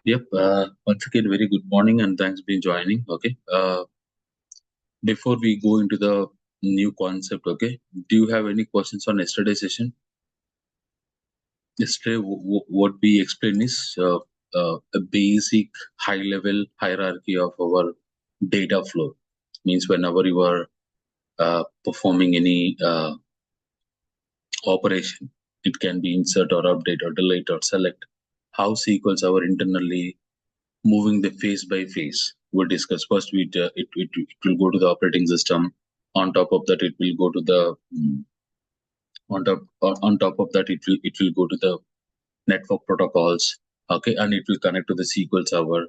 Yep. Once again, very good morning and thanks for joining. Okay. Before we go into the new concept, okay, do you have any questions on yesterday's session? Yesterday, what we explained is a basic high-level hierarchy of our data flow. Means whenever you are performing any operation, it can be insert or update or delete or select. How SQL Server internally moving the phase by phase. We'll discuss first. It will go to the operating system. On top of that, it will go to the on top of that, it will go to the network protocols. Okay, and it will connect to the SQL Server.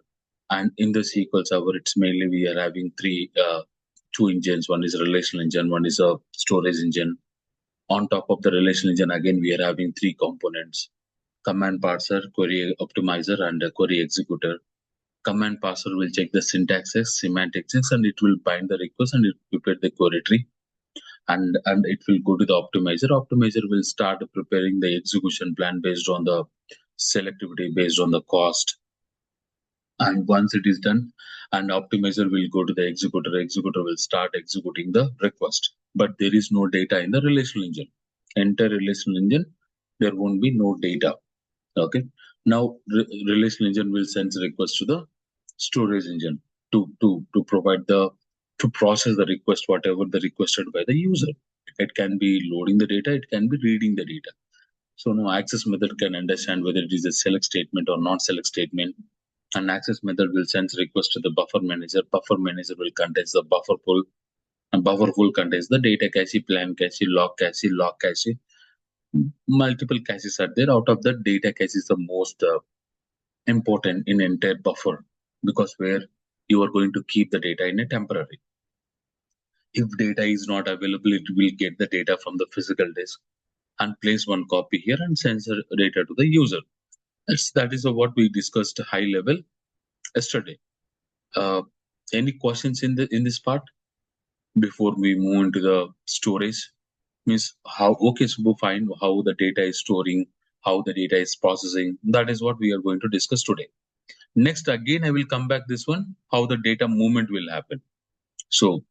And in the SQL Server, it's mainly we are having two engines. One is a relational engine. One is a storage engine. On top of the relational engine, again we are having three components: command parser, query optimizer, and a query executor. Command parser will check the syntaxes, semantics, and it will bind the request and it will prepare the query tree. And it will go to the optimizer. Optimizer will start preparing the execution plan based on the selectivity, based on the cost. And once it is done, and optimizer will go to the executor. Executor will start executing the request. But there is no data in the relational engine. Enter relational engine, there won't be no data. Okay. Now relational engine will send the request to the storage engine to provide to process the request, whatever the requested by the user. It can be loading the data, it can be reading the data. So now access method can understand whether it is a select statement or not select statement. And access method will send request to the buffer manager. Buffer manager will contains the buffer pool, and buffer pool contains the data cache, plan cache, log cache. Multiple caches are there. Out of that, data cache is the most important in entire buffer, because where you are going to keep the data in a temporary. If data is not available, it will get the data from the physical disk and place one copy here and send the data to the user. That is what we discussed high level yesterday. Any questions in this part before we move into the storage? Means how, okay, so fine, how the data is storing, how the data is processing. That is what we are going to discuss today. Next, again, I will come back this one, how the data movement will happen. So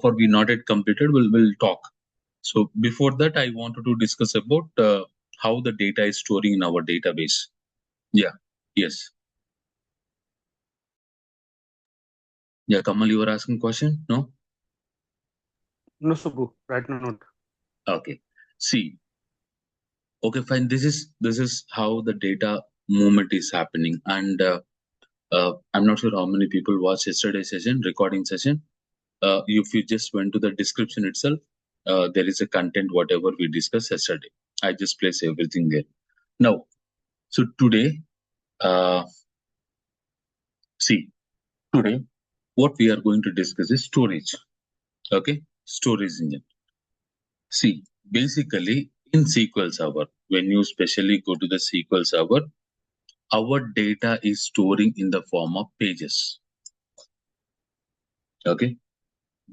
far we not yet completed, we'll talk. So before that, I wanted to discuss about how the data is storing in our database. Yeah, yes. Yeah, Kamal, you were asking question? No? No, Subbu, right now not. Okay. See, okay, fine. This is how the data movement is happening. And I'm not sure how many people watched yesterday's session, recording session. If you just went to the description itself, there is a content, whatever we discussed yesterday. I just place everything there. Now, so today, see, today, what we are going to discuss is storage. Okay, storage engine. See, basically in SQL Server, when you specially go to the SQL Server, our data is storing in the form of pages. Okay,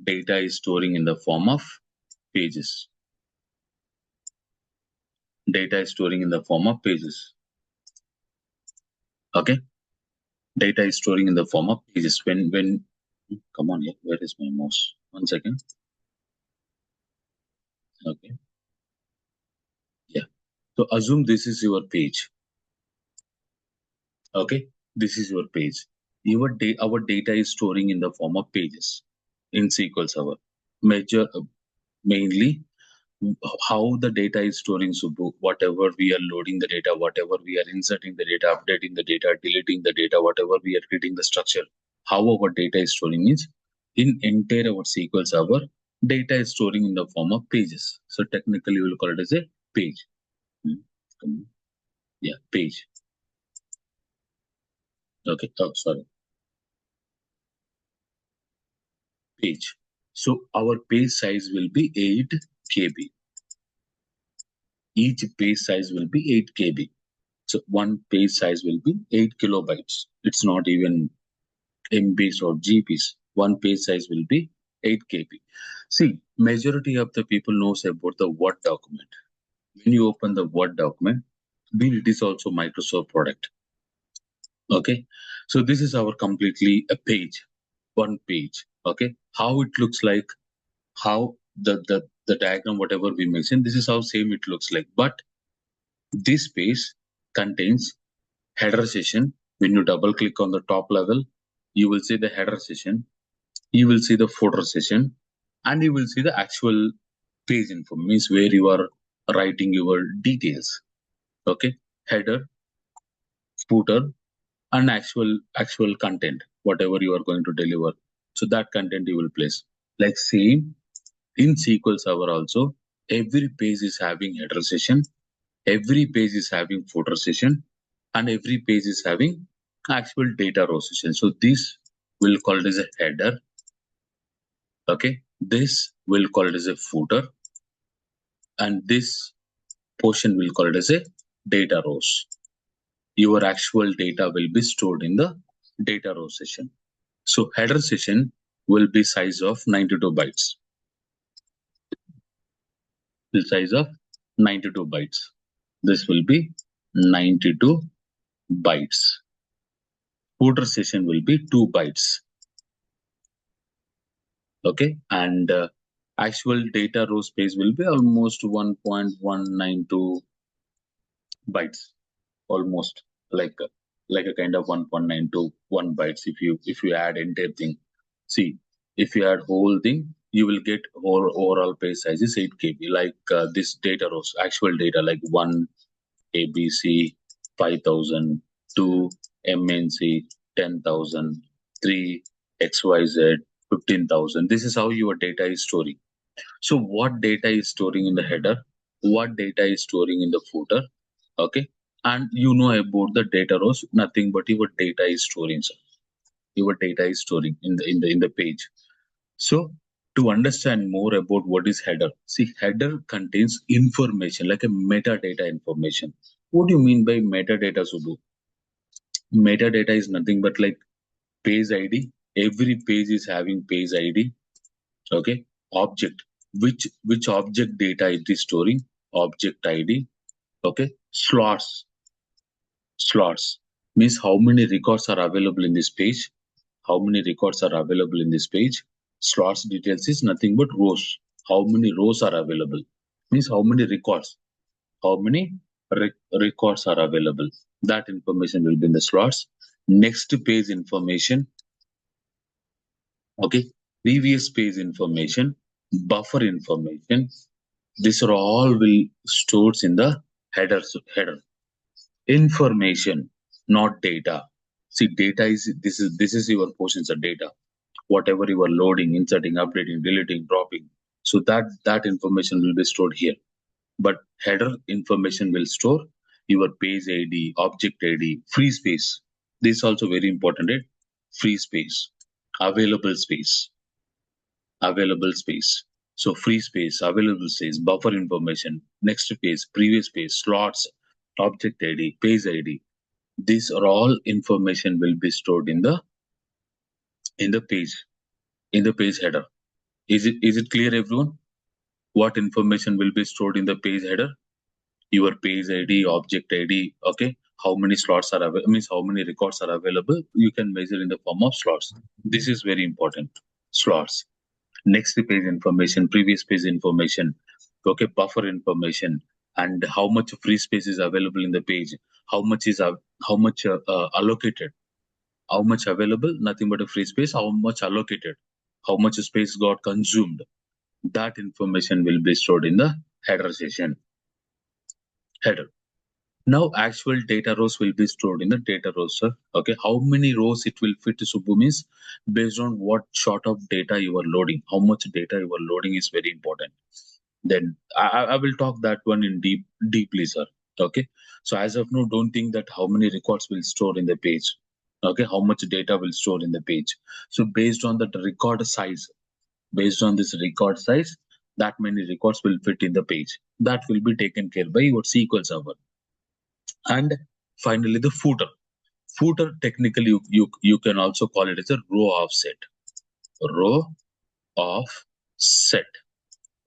data is storing in the form of pages. Data is storing in the form of pages. Okay, data is storing in the form of pages. When come on here, where is my mouse? 1 second. Okay, yeah. So assume this is your page. Okay, this is your page. Our data is storing in the form of pages in SQL Server. Mainly how the data is storing, Subbu, whatever we are loading the data, whatever we are inserting the data, updating the data, deleting the data, whatever we are creating the structure, how our data is storing means in entire our SQL Server, data is storing in the form of pages. So technically we will call it as a page. Yeah, page. Okay, oh, sorry. Page. So our page size will be 8 KB. Each page size will be 8 KB. So one page size will be 8 kilobytes. It's not even MBs or GBs. One page size will be 8 KB. See, majority of the people knows about the Word document. When you open the Word document, it is also Microsoft product. Okay, so this is our completely a page, one page. Okay, how it looks like, how the diagram, whatever we mentioned, this is how same it looks like. But this page contains header session. When you double click on the top level, you will see the header session, you will see the footer session, and you will see the actual page info, means where you are writing your details. Okay, header, footer, and actual content, whatever you are going to deliver. So that content you will place. Like same in SQL Server also, every page is having header session, every page is having footer session, and every page is having actual data row session. So this will call it as a header. Okay, this will call it as a footer, and this portion will call it as a data rows. Your actual data will be stored in the data row session. So header session will be size of 92 bytes. The size of 92 bytes. This will be 92 bytes. Footer session will be 2 bytes. Okay, and actual data row space will be almost 1.192 bytes, almost like a kind of 1.921 bytes. If you add entire thing, see, if you add whole thing, you will get overall page size is 8 KB. Like this data rows, actual data like 1 ABC 5000, 2 MNC 10,000, 3 XYZ 15,000. This is how your data is storing. So what data is storing in the header, what data is storing in the footer, okay, and you know about the data rows, nothing but your data is storing. So your data is storing in the page. So to understand more about what is header, see, header contains information like a metadata information. What do you mean by metadata, Subbu? Metadata is nothing but like page ID. Every page is having page ID. Okay, object, which object data it is storing, object ID. Okay, slots means how many records are available in this page, how many records are available in this page. Slots details is nothing but rows, how many rows are available, means how many records, how many records are available. That information will be in the slots. Next page information, okay, previous page information, buffer information. These are all will stored in the header. Information, not data. See, data is this is your portions of data. Whatever you are loading, inserting, updating, deleting, dropping. So that information will be stored here. But header information will store your page ID, object ID, free space. This is also very important. Free space, available space, available space. So free space, available space, buffer information, next page, previous page, slots, object ID, page ID. These are all information will be stored in the page, in the page header. Is it clear, everyone? What information will be stored in the page header? Your page ID, object ID. Okay, how many slots are available? Means how many records are available? You can measure in the form of slots. This is very important. Slots. Next page information, previous page information, okay, buffer information, and how much free space is available in the page, how much is allocated, how much available, nothing but a free space, how much allocated, how much space got consumed. That information will be stored in the header session. Header. Now actual data rows will be stored in the data rows, sir. Okay, how many rows it will fit, Subbu, means based on what sort of data you are loading, how much data you are loading is very important. Then I will talk that one in deeply, sir. Okay, so as of now, don't think that how many records will store in the page. Okay, how much data will store in the page. So based on the record size, based on this record size, that many records will fit in the page. That will be taken care by your SQL Server. And finally, the footer. Footer, technically, you can also call it as a row offset. Row offset.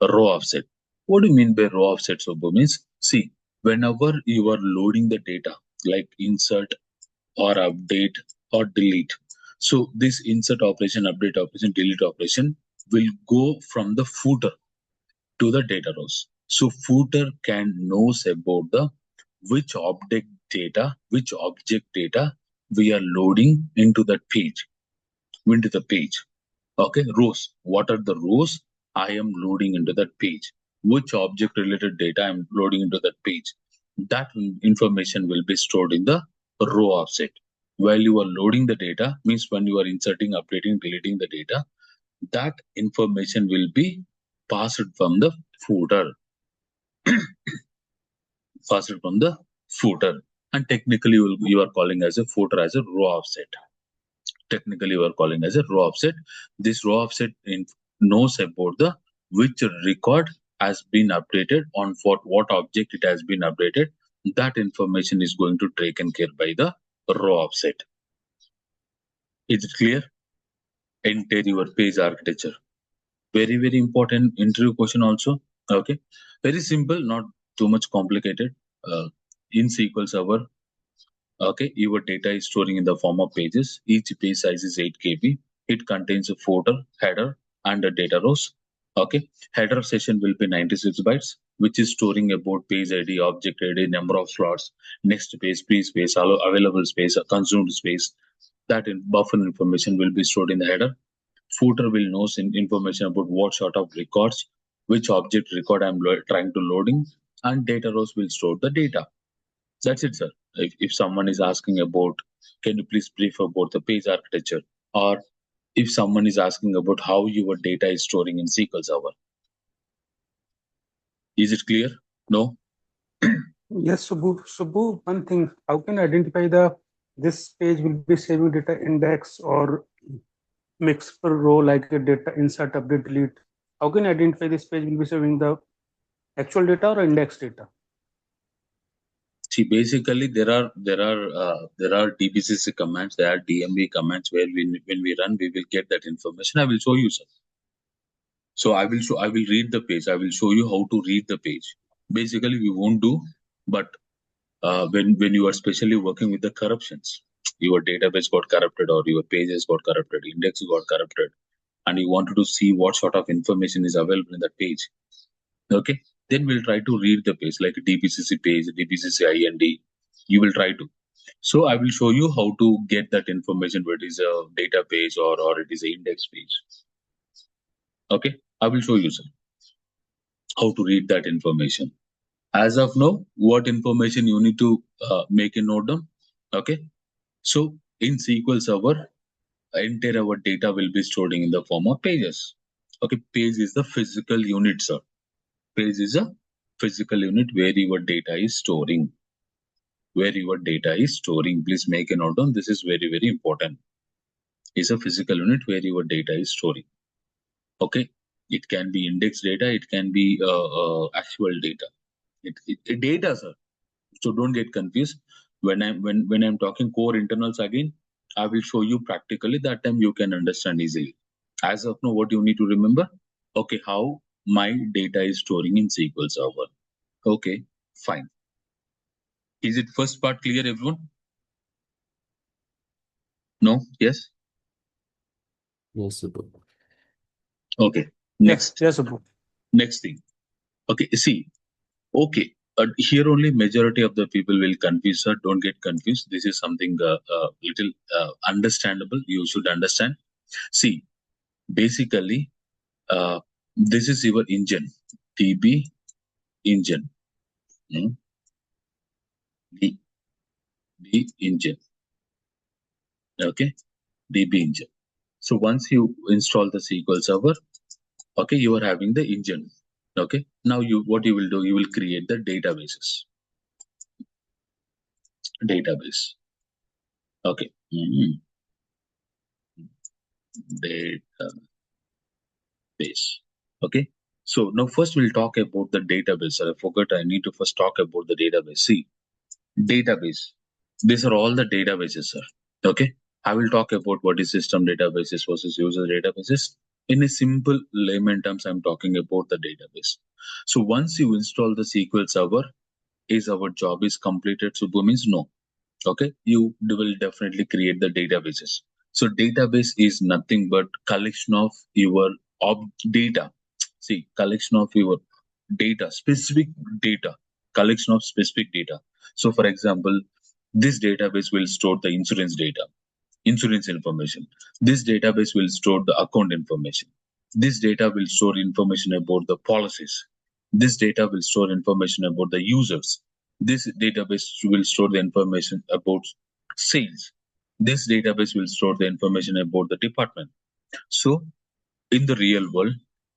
Row offset. What do you mean by row offset, Subbu? Means, see, whenever you are loading the data, like insert, or update or delete. So this insert operation, update operation, delete operation will go from the footer to the data rows. So footer can knows about the which object data we are loading into that page, into the page. Okay, rows. What are the rows I am loading into that page? Which object related data I'm loading into that page? That information will be stored in the row offset. While you are loading the data, means when you are inserting, updating, deleting the data, that information will be passed from the footer, and technically you are calling as a footer as a row offset. Technically we are calling as a row offset. This row offset knows about the which record has been updated on for what object it has been updated. That information is going to taken care by the row offset. Is it clear? Enter your page architecture. Very, very important interview question also. Okay, very simple, not too much complicated. In SQL Server, okay, your data is storing in the form of pages. Each page size is 8 KB. It contains a footer, header, and a data rows. Okay, header session will be 96 bytes, which is storing about page ID, object ID, number of slots, next page, pre-space, available space, consumed space. That buffer information will be stored in the header. Footer will know information about what sort of records, which object record I'm trying to loading, and data rows will store the data. That's it, sir. If someone is asking about, can you please brief about the page architecture? Or if someone is asking about how your data is storing in SQL Server. Is it clear? No? Yes, Subbu, one thing, how can I identify this page will be saving data index or mix per row like a data insert, update, delete? How can I identify this page will be saving the actual data or index data? See, basically there are DBCC commands, there are DMV commands where when we run, we will get that information. I will show you, sir. So I will read the page. I will show you how to read the page. Basically, we won't do, but when you are especially working with the corruptions, your database got corrupted or your pages got corrupted, index got corrupted, and you wanted to see what sort of information is available in that page. Okay, then we'll try to read the page like a DBCC page, DBCC IND. You will try to. So I will show you how to get that information, whether it is a data page or it is an index page. Okay, I will show you, sir, how to read that information. As of now, what information you need to make a note down. Okay, so in SQL Server, entire our data will be stored in the form of pages. Okay, page is the physical unit, sir. Page is a physical unit where your data is storing. Where your data is storing. Please make a note down. This is very, very important. Is a physical unit where your data is storing. Okay, it can be index data. It can be actual data. It data, sir. So don't get confused. When I'm talking core internals again, I will show you practically. That time you can understand easily. As of now, what you need to remember? Okay, how my data is storing in SQL Server. Okay, fine. Is it first part clear, everyone? No? Yes? Yes, Subbu. Okay. Next. Yes, Subbu. Next thing. Okay, see. Okay. Here only majority of the people will confuse, sir. Don't get confused. This is something little understandable. You should understand. See, basically, this is your engine, DB engine. The engine. Okay, DB engine. So once you install the SQL Server, okay, you are having the engine. Okay, now what you will do, you will create the databases. Database. Okay. Database. Okay. So now first we'll talk about the database. I forgot. I need to first talk about the database. See, database. These are all the databases, sir. Okay. I will talk about what is system databases versus user databases. In a simple layman terms, I'm talking about the database. So once you install the SQL Server, is our job is completed? Subbu means no. Okay, you will definitely create the databases. So database is nothing but collection of your data. See, collection of your data, specific data, collection of specific data. So for example, this database will store the insurance data, insurance information. This database will store the account information. This data will store information about the policies. This data will store information about the users. This database will store the information about sales. This database will store the information about the department. So in the real world,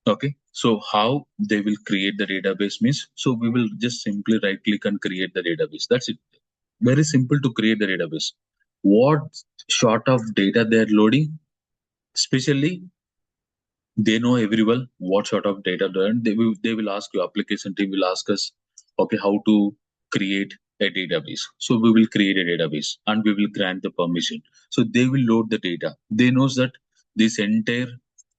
okay, so how they will create the database means, so we will just simply right click and create the database. That's it. Very simple to create the database. What sort of data they are loading, especially they know everyone what sort of data they will ask you, application team will ask us, okay, how to create a database. So we will create a database and we will grant the permission. So they will load the data. They knows that this entire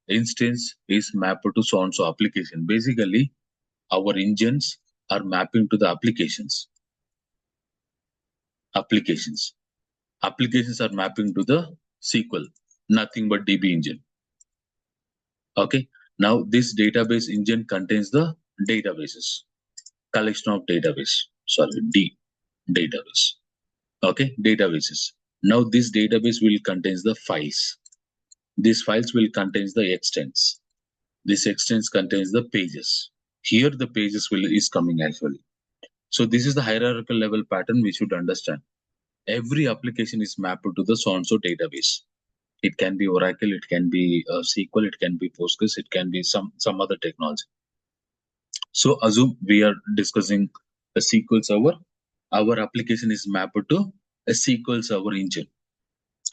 instance is mapped to so and so application. Basically, our engines are mapping to the applications. Applications are mapping to the SQL, nothing but DB engine. Okay. Now this database engine contains the databases, collection of database. Okay, databases. Now this database will contains the files. These files will contains the extents. This extents contains the pages. Here the pages is coming actually. So this is the hierarchical level pattern we should understand. Every application is mapped to the so-and-so database. It can be Oracle, it can be SQL, it can be Postgres, it can be some other technology. So assume we are discussing a SQL Server. Our application is mapped to a SQL Server engine.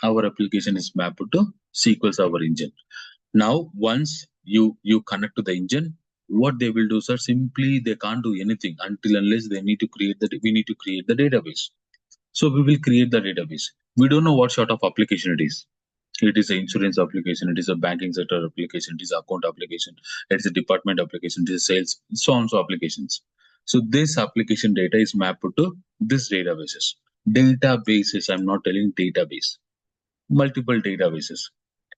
Our application is mapped to SQL Server engine. Now, once you connect to the engine, what they will do, sir, simply they can't do anything until unless they need to create we need to create the database. So we will create the database. We don't know what sort of application it is. It is an insurance application, it is a banking sector application, it is an account application, it is a department application, it is sales, so on so applications. So this application data is mapped to this databases. Databases, I'm not telling database, multiple databases.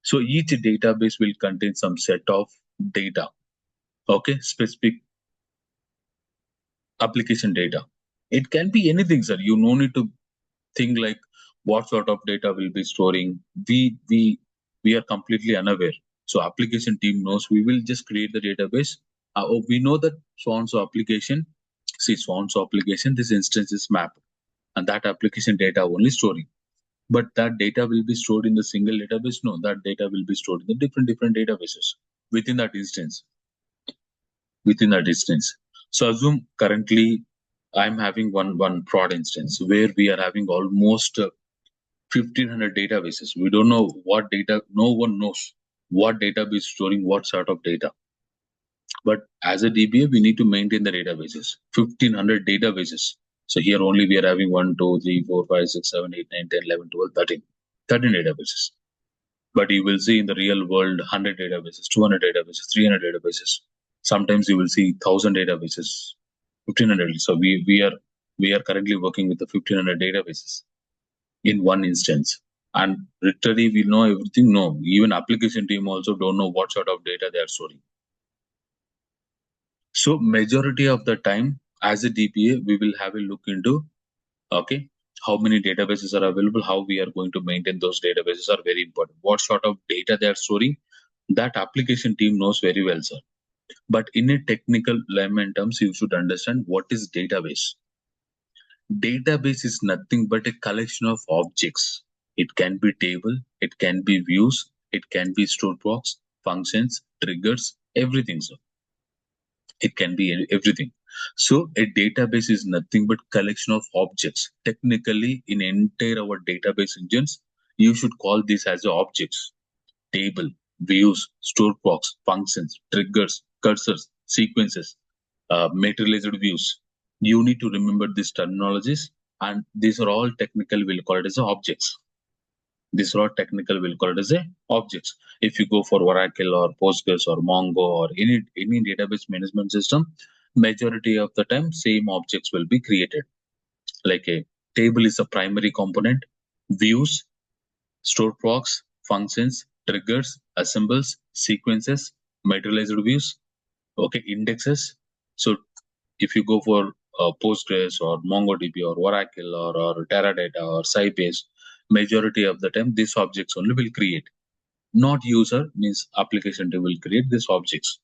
So each database will contain some set of data, okay, specific application data. It can be anything, sir. You no need to think like what sort of data will be storing. We are completely unaware. So application team knows. We will just create the database. We know that so and so application. See, so and so application. This instance is mapped, and that application data only storing. But that data will be stored in the single database. No, that data will be stored in the different databases within that instance. So assume currently I'm having one prod instance where we are having almost 1,500 databases. We don't know what data, no one knows what database storing what sort of data. But as a DBA, we need to maintain the databases, 1,500 databases. So here only we are having 1, 2, 3, 4, 5, 6, 7, 8, 9, 10, 11, 12, 13 databases. But you will see in the real world 100 databases, 200 databases, 300 databases. Sometimes you will see 1,000 databases, 1,500. So we are currently working with the 1,500 databases in one instance. And literally we know everything. No, even application team also don't know what sort of data they are storing. So majority of the time as a DBA, we will have a look into, okay, how many databases are available, how we are going to maintain those databases are very important. What sort of data they are storing, that application team knows very well, sir. But in a technical layman terms, you should understand what is database. Database is nothing but a collection of objects. It can be table, it can be views, it can be stored box, functions, triggers, everything, sir. It can be everything. So a database is nothing but collection of objects. Technically, in entire our database engines, you should call this as objects. Table, views, store box, functions, triggers, cursors, sequences, materialized views. You need to remember these terminologies, and these are all technical. We'll call it as objects. These are all technical. We'll call it as objects. If you go for Oracle or Postgres or Mongo or any database management system, majority of the time same objects will be created, like a table is a primary component, views, stored procs, functions, triggers, assembles, sequences, materialized views, okay, indexes. So if you go for Postgres or MongoDB or Oracle or Teradata or Sybase, majority of the time these objects only will create. Not user means application team will create these objects.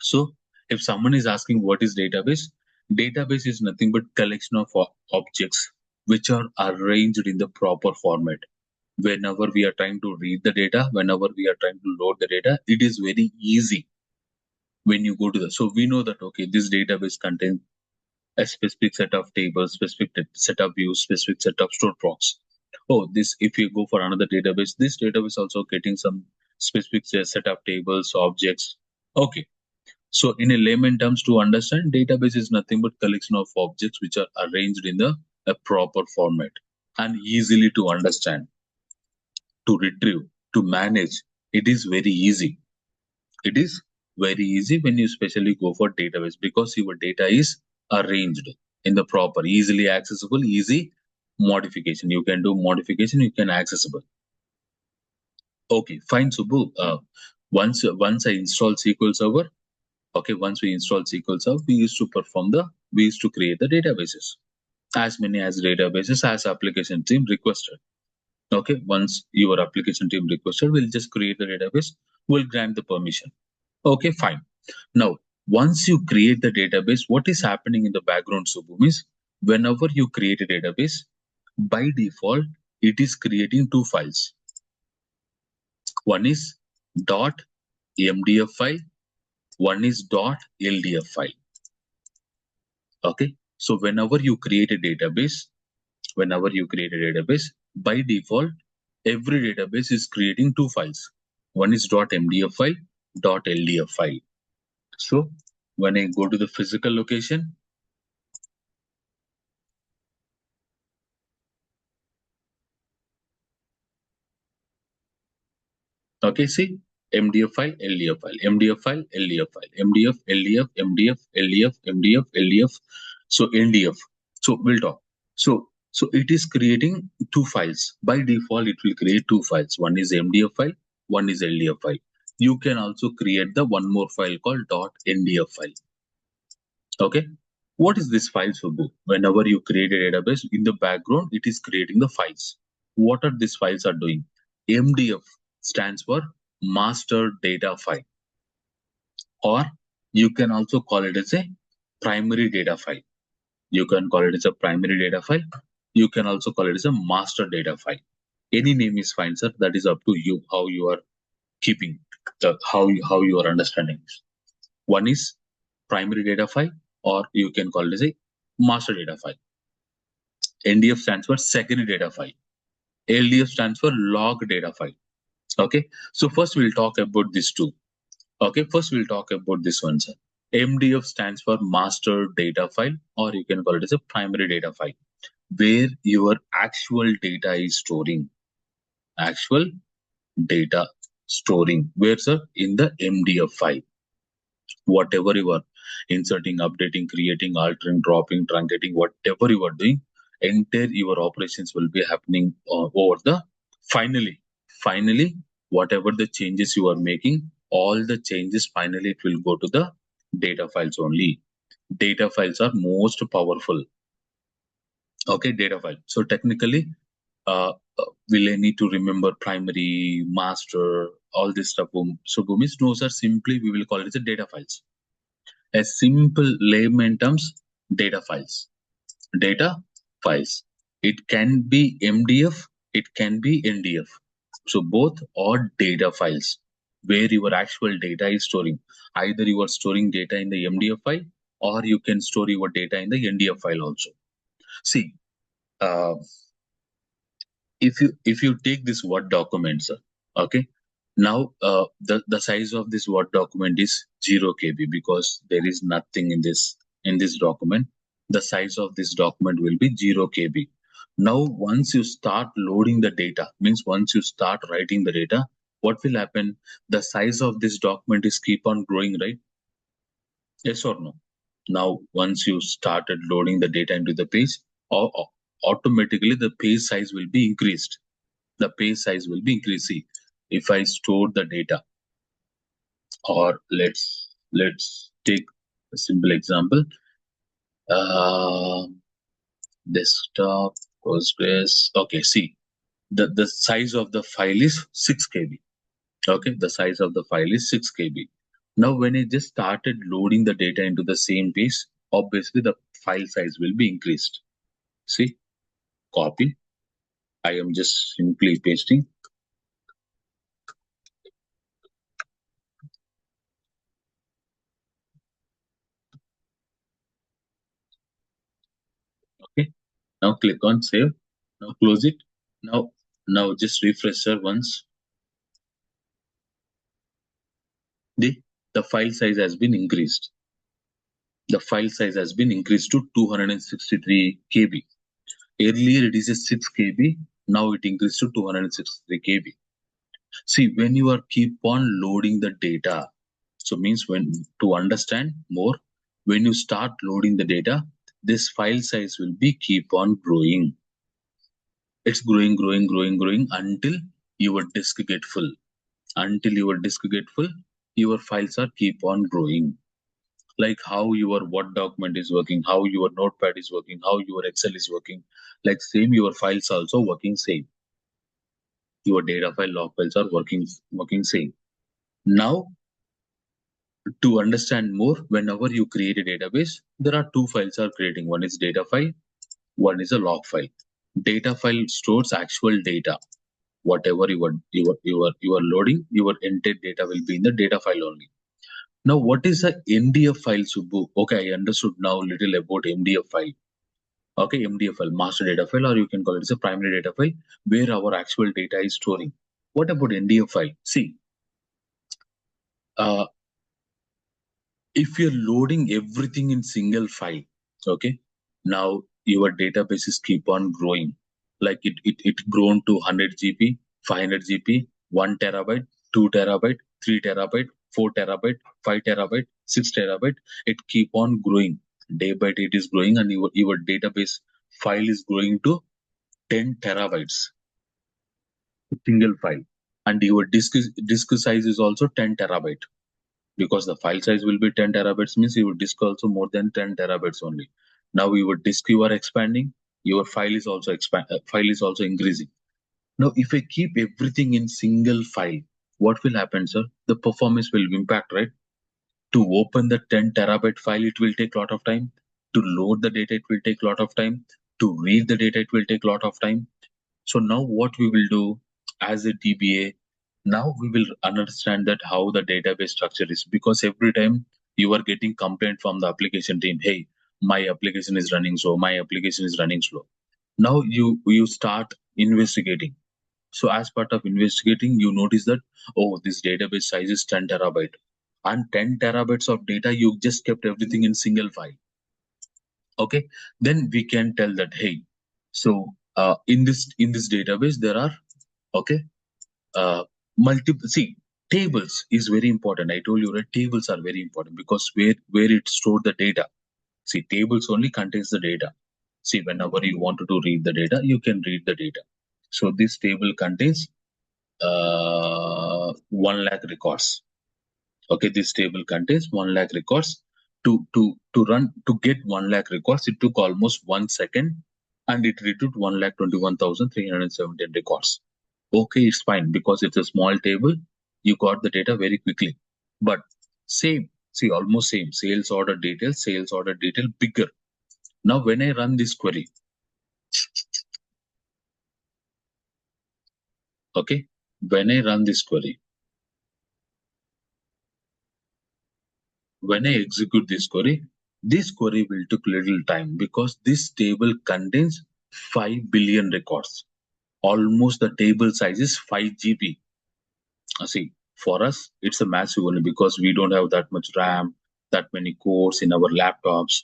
So if someone is asking what is database, database is nothing but collection of objects which are arranged in the proper format. Whenever we are trying to read the data, whenever we are trying to load the data, it is very easy when you go to the, so we know that, okay, this database contains a specific set of tables, specific set of views, specific set of stored procs. Oh, this, if you go for another database, this database also getting some specific set of tables, objects. Okay. So in a layman terms, to understand, database is nothing but collection of objects which are arranged in a proper format and easily to understand, to retrieve, to manage. It is very easy. It is very easy when you especially go for database because your data is arranged in the proper, easily accessible, easy modification. You can do modification, you can accessible. Okay, fine, Subbu. Once I install SQL Server, okay, once we install SQL Server, we used to create the databases. As many as databases as application team requested. Okay, once your application team requested, we'll just create the database, we'll grant the permission. Okay, fine. Now, once you create the database, what is happening in the background, Subbu, is whenever you create a database, by default, it is creating two files. One is .mdf file, one is .ldf file. Okay, so whenever you create a database, by default, every database is creating two files. One is .mdf file, .ldf file. So when I go to the physical location, okay, see, MDF file, LDF file, MDF file, LDF file, MDF, LDF, MDF, LDF, MDF, LDF. So NDF. So we'll talk. So it is creating two files. By default, it will create two files. One is MDF file, one is LDF file. You can also create the one more file called .ndf file. Okay. What is this file, Subbu? Whenever you create a database, in the background, it is creating the files. What are these files are doing? MDF stands for master data file, or you can also call it as a primary data file. You can call it as a primary data file. You can also call it as a master data file. Any name is fine, sir. That is up to you, how you are keeping, how you are understanding. One is primary data file, or you can call it as a master data file. NDF stands for secondary data file. LDF stands for log data file. Okay, so first we'll talk about these two. Okay, first we'll talk about this one, sir. MDF stands for master data file, or you can call it as a primary data file, where your actual data is storing. Actual data storing. Where, sir? In the MDF file. Whatever you are inserting, updating, creating, altering, dropping, truncating, whatever you are doing, entire your operations will be happening over the finally, whatever the changes you are making, all the changes finally it will go to the data files only. Data files are most powerful. Okay, data file. So technically, will I need to remember primary, master, all this stuff? So means no, sir. Simply we will call it the data files. A simple layman terms, data files. Data files. It can be MDF, it can be NDF. So both are data files where your actual data is storing. Either you are storing data in the MDF file, or you can store your data in the NDF file also. See, if you take this Word document, sir, okay, now the size of this Word document is 0 KB because there is nothing in this document. The size of this document will be 0 KB. Now once you start loading the data, means once you start writing the data, what will happen? The size of this document is keep on growing, right? Yes or no? Now once you started loading the data into the page, automatically the page size will be increased. The page size will be increased. See, if I store the data, or let's take a simple example. Desktop, Postgres. Okay, see, the size of the file is 6 KB. Okay, the size of the file is 6 KB. Now, when I just started loading the data into the same page, obviously the file size will be increased. See, copy. I am just simply pasting. Okay, now click on save. Now close it. Now just refresh, sir, once. The file size has been increased. The file size has been increased to 263 KB. Earlier it is a 6 KB. Now it increased to 263 KB. See, when you are keep on loading the data, so means when to understand more, when you start loading the data, this file size will be keep on growing. It's growing until your disk get full. Until your disk get full, your files are keep on growing. Like how your Word document is working, how your Notepad is working, how your Excel is working. Like same, your files also working same. Your data file, log files are working same. Now, to understand more, whenever you create a database, there are two files are creating. One is data file, one is a log file. Data file stores actual data. Whatever you are loading, your entire data will be in the data file only. Now, what is a MDF file, Subbu? Okay, I understood now little about MDF file. Okay, MDF file, master data file, or you can call it as a primary data file, where our actual data is storing. What about MDF file? See, if you're loading everything in single file, okay, now your databases keep on growing. Like it grown to 100 GB, 500 GB, 1 terabyte, 2 terabyte, 3 terabyte, 4 terabyte, 5 terabyte, 6 terabyte. It keep on growing. Day by day it is growing, and your database file is growing to 10 terabytes, single file. And your disk size is also 10 terabyte. Because the file size will be 10 terabytes, means your disk also more than 10 terabytes only. Now your disk you are expanding, your file is also increasing. Now if I keep everything in single file, what will happen, sir? The performance will impact, right? To open the 10 terabyte file, it will take a lot of time. To load the data, it will take a lot of time. To read the data, it will take a lot of time. So now what we will do as a DBA, now we will understand that how the database structure is, because every time you are getting complaint from the application team, hey, my application is running slow, my application is running slow. Now you start investigating. So as part of investigating, you notice that, oh, this database size is 10 terabyte. And 10 terabytes of data, you just kept everything in single file. Okay, then we can tell that, hey, so in this database there are, okay, multiple, see, tables is very important. I told you, right? Tables are very important because where it stored the data. See, tables only contains the data. See, whenever you wanted to read the data, you can read the data. So this table contains 1 lakh records. Okay, this table contains 1 lakh records. To get 1 lakh records, it took almost 1 second, and it retrieved 1,21,317 records. Okay, it's fine because it's a small table. You got the data very quickly. But same, see, almost same. Sales order detail, bigger. Now, when I run this query, okay, when I run this query, when I execute this query will take little time because this table contains 5 billion records. Almost the table size is 5 GB. See, for us, it's a massive one because we don't have that much RAM, that many cores in our laptops.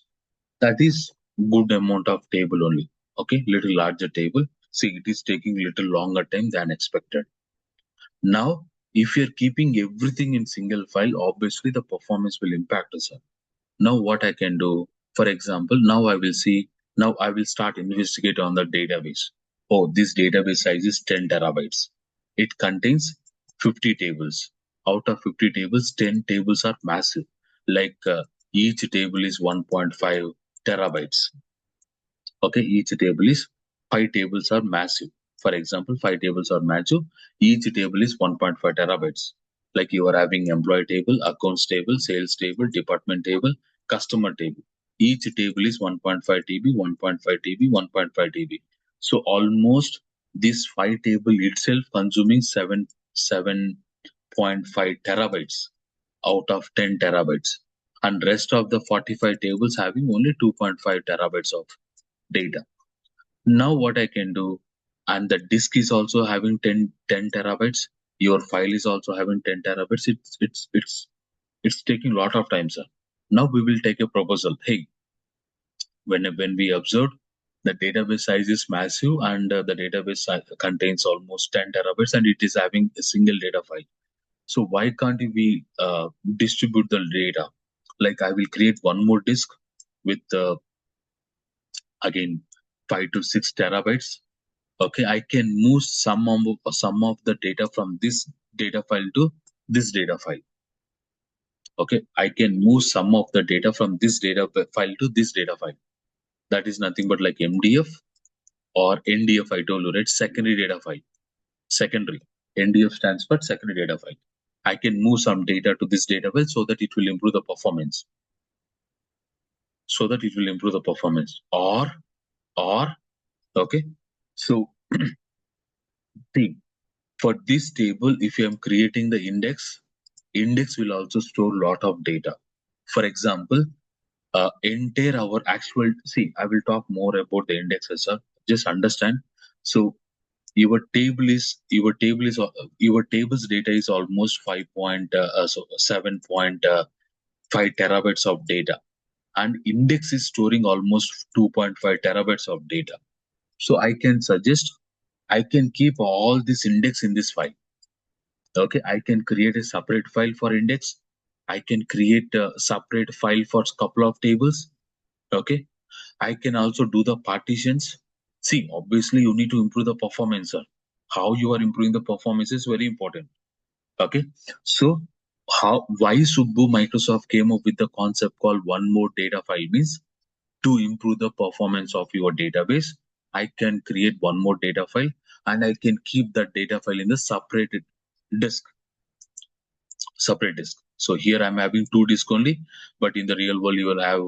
That is good amount of table only. Okay, little larger table. See, it is taking little longer time than expected. Now, if you're keeping everything in single file, obviously the performance will impact us. Now what I can do, for example, now I will see Now I will start investigate on the database. Oh, this database size is 10 terabytes. It contains 50 tables. Out of 50 tables, 10 tables are massive. Like each table is 1.5 terabytes. Okay, each table is 5 tables are massive. For example, 5 tables are massive. Each table is 1.5 terabytes. Like you are having employee table, accounts table, sales table, department table, customer table. Each table is 1.5 TB, 1.5 TB, 1.5 TB. So almost this 5 table itself consuming 7.5 terabytes out of 10 terabytes. And rest of the 45 tables having only 2.5 terabytes of data. Now what I can do, and the disk is also having 10 terabytes. Your file is also having 10 terabytes. It's taking a lot of time, sir. Now we will take a proposal. Hey, when we observed the database size is massive and the database contains almost 10 terabytes and it is having a single data file. So why can't we distribute the data? Like I will create one more disk with again 5 to 6 terabytes. Okay, I can move some of the data from this data file to this data file. Okay, I can move some of the data from this data file to this data file. That is nothing but like MDF or NDF. I told you, right? Secondary data file. Secondary. NDF stands for secondary data file. I can move some data to this data file so that it will improve the performance. Or okay. So see, for this table, if you am creating the index will also store a lot of data. For example, entire our actual, see, I will talk more about the indexes, sir. Just understand. So your table's data is almost 7.5 terabytes of data, and index is storing almost 2.5 terabytes of data. So I can suggest I can keep all this index in this file. Okay, I can create a separate file for index. I can create a separate file for a couple of tables. Okay, I can also do the partitions. See, obviously you need to improve the performance, sir. How you are improving the performance is very important. Okay, so why Subbu Microsoft came up with the concept called one more data file means to improve the performance of your database. I can create one more data file and I can keep that data file in the separated disk. So here I'm having 2 disks only, but in the real world you will have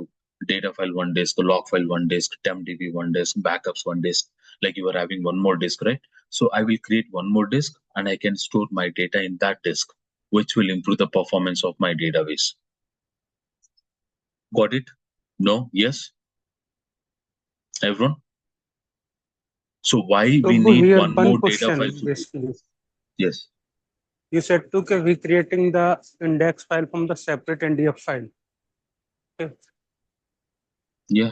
data file 1 disk, log file 1 disk, tempdb 1 disk, backups 1 disk. Like you are having one more disk, right? So I will create one more disk and I can store my data in that disk, which will improve the performance of my database. Got it? No? Yes? Everyone? So why we need one more data file? Basically. Yes. You said okay, we creating the index file from the separate NDF file. Okay. Yeah,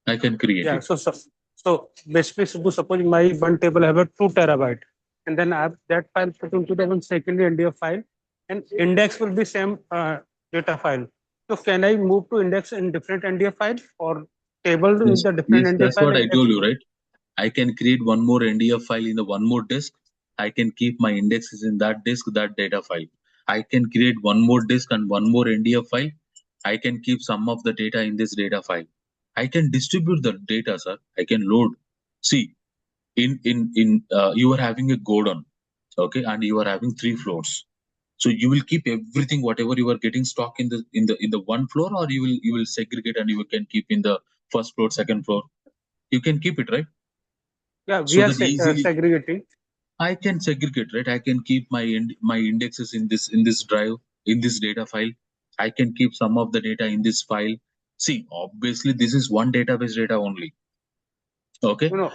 I can create it. So basically, suppose my one table have a 2 terabyte, and then I have that file put into the secondary NDF file, and index will be same data file. So can I move to index in different NDF file or table in the different NDF that's file? That's what I told you, right? I can create one more NDF file in the one more disk. I can keep my indexes in that disk, that data file. I can create one more disk and one more NDF file. I can keep some of the data in this data file. I can distribute the data, sir. I can load. See, you are having a godown, okay, and you are having 3 floors. So you will keep everything, whatever you are getting stock in the one floor, or you will segregate and you can keep in the first floor, second floor. You can keep it, right? Yeah, we are segregating. I can segregate, right? I can keep my indexes in this drive, in this data file. I can keep some of the data in this file. See, obviously this is one database data only. Okay. No,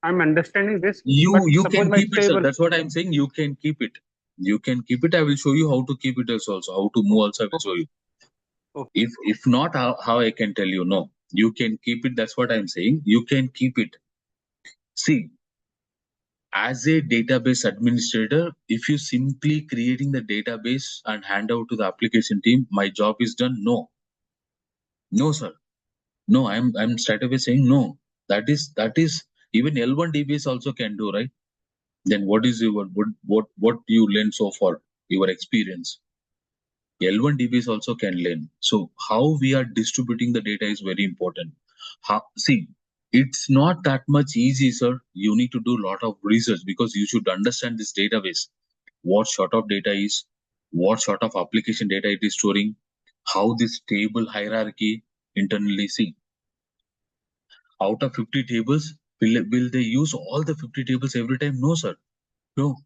I'm understanding this. You can keep it, sir. That's what I'm saying. You can keep it. You can keep it. I will show you how to keep it also. How to move also I will show you. Okay. If not, how I can tell you? No, you can keep it. That's what I'm saying. You can keep it. See, as a database administrator, if you simply creating the database and hand out to the application team, my job is done. No, sir. No, I'm straight away saying no. That is even L1 DBs also can do, right? Then what is your what you learn so far, your experience? L1 DBs also can learn. So how we are distributing the data is very important. See, it's not that much easy, sir. You need to do a lot of research because you should understand this database. What sort of data is, what sort of application data it is storing, how this table hierarchy internally see. Out of 50 tables, will they use all the 50 tables every time? No, sir. No.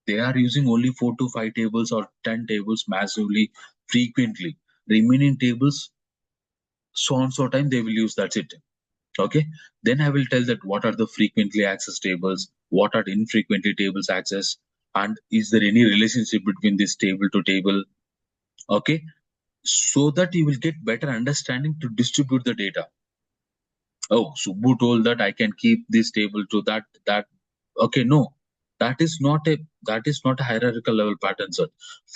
They are using only 4 to 5 tables or 10 tables massively, frequently. Remaining tables, so on so time they will use, that's it. Okay. Then I will tell that what are the frequently accessed tables, what are infrequently tables accessed, and is there any relationship between this table to table. Okay. So that you will get better understanding to distribute the data. Oh, Subbu told that I can keep this table to that. Okay, no, that is not a hierarchical level pattern, sir.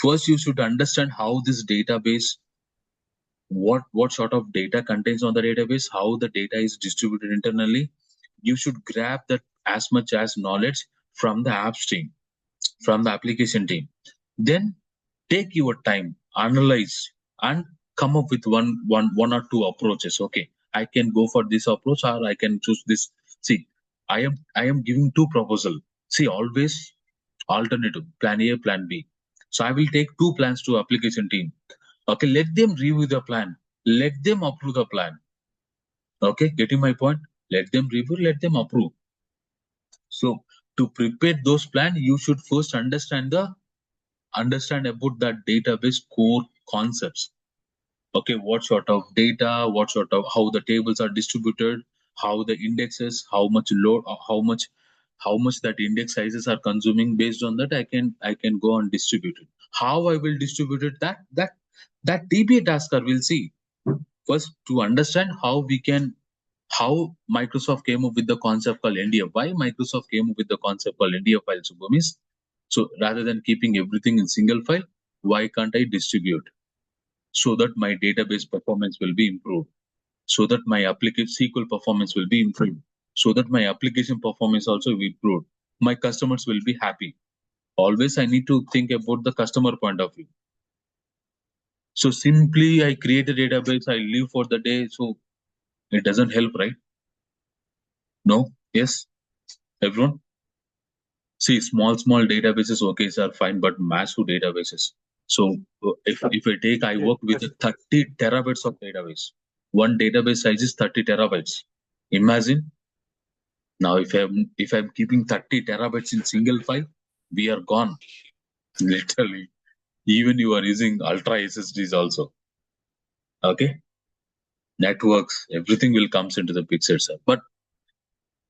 First, you should understand how this database, what sort of data contains on the database, how the data is distributed internally. You should grab that as much as knowledge from the apps team, from the application team. Then take your time, analyze, and come up with one or two approaches. Okay, I can go for this approach, or I can choose this. See, I am giving two proposal. See, always alternative, plan A, plan B. So I will take two plans to application team. Okay, let them review the plan, let them approve the plan. Okay, getting my point? Let them review, let them approve. So to prepare those plans, you should first understand about that database core concepts. Okay, what sort of data, what sort of, how the tables are distributed, how the indexes, how much load, how much that index sizes are consuming. Based on that, I can go and distribute it. How I will distribute it, that DBA tasker will see. First, to understand how Microsoft came up with the concept called NDF. Why Microsoft came up with the concept called NDF file, Subhamis? So rather than keeping everything in single file, why can't I distribute? So that my database performance will be improved. So that my application SQL performance will be improved. So that my application performance also will be improved. My customers will be happy. Always I need to think about the customer point of view. So simply I create a database, I leave for the day. So it doesn't help, right? No? Yes? Everyone? See, small databases, okay, are fine, but massive databases. So if I take, I work with 30 terabytes of database. One database size is 30 terabytes. Imagine now if I'm keeping 30 terabytes in single file, we are gone. Literally. Even you are using ultra SSDs also. Okay. Networks, everything will comes into the picture, sir. But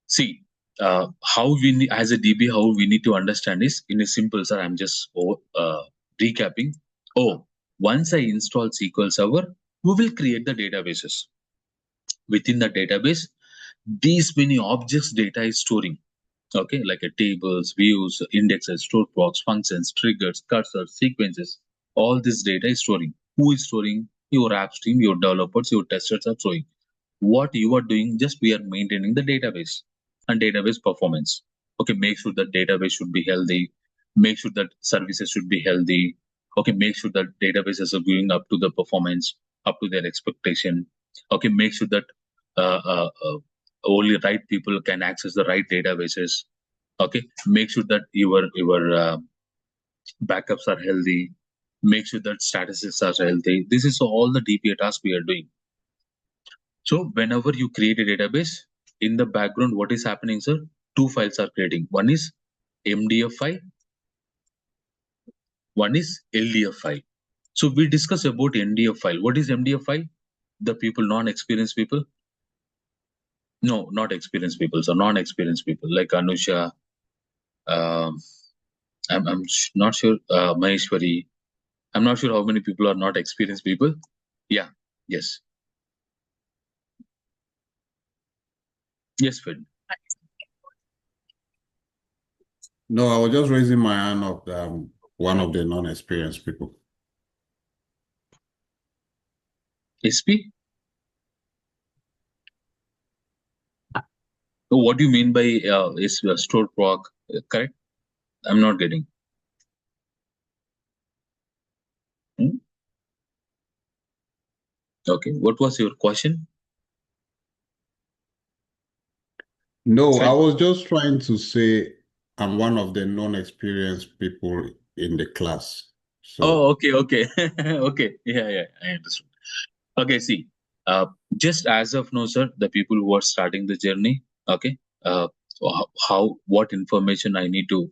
see, how we as a DB, how we need to understand is in a simple, sir. I'm just recapping. Oh, once I install SQL Server, we will create the databases. Within the database, these many objects data is storing. Okay, like a tables, views, indexes, store blocks, functions, triggers, cursors, sequences. All this data is storing. Who is storing? Your app stream, your developers, your testers are storing. What you are doing, just we are maintaining the database and database performance. Okay, make sure that database should be healthy, make sure that services should be healthy. Okay, make sure that databases are going up to the performance, up to their expectation. Okay, make sure that uh, uh, uh, only right people can access the right databases. Okay, make sure that your backups are healthy, make sure that statistics are healthy. This is all the DPA task we are doing. So whenever you create a database, in the background, what is happening, sir? Two files are creating. One is MDF file, one is LDF file. So we discuss about MDF file. What is MDF file? The people, non-experienced people? No, not experienced people. So non-experienced people like Anusha. Um, I'm not sure. Maheshwari. I'm not sure how many people are not experienced people. Yeah. Yes. Yes, Fred. No, I was just raising my hand of one of the non-experienced people. SP? So what do you mean by is stored proc correct? I'm not getting. Okay, what was your question? No, I Fine. was just trying to say I'm one of the non-experienced people in the class. So, Oh, okay. Okay. Yeah, I understood. Okay, see, just as of now, sir, the people who are starting the journey, okay, what information I need to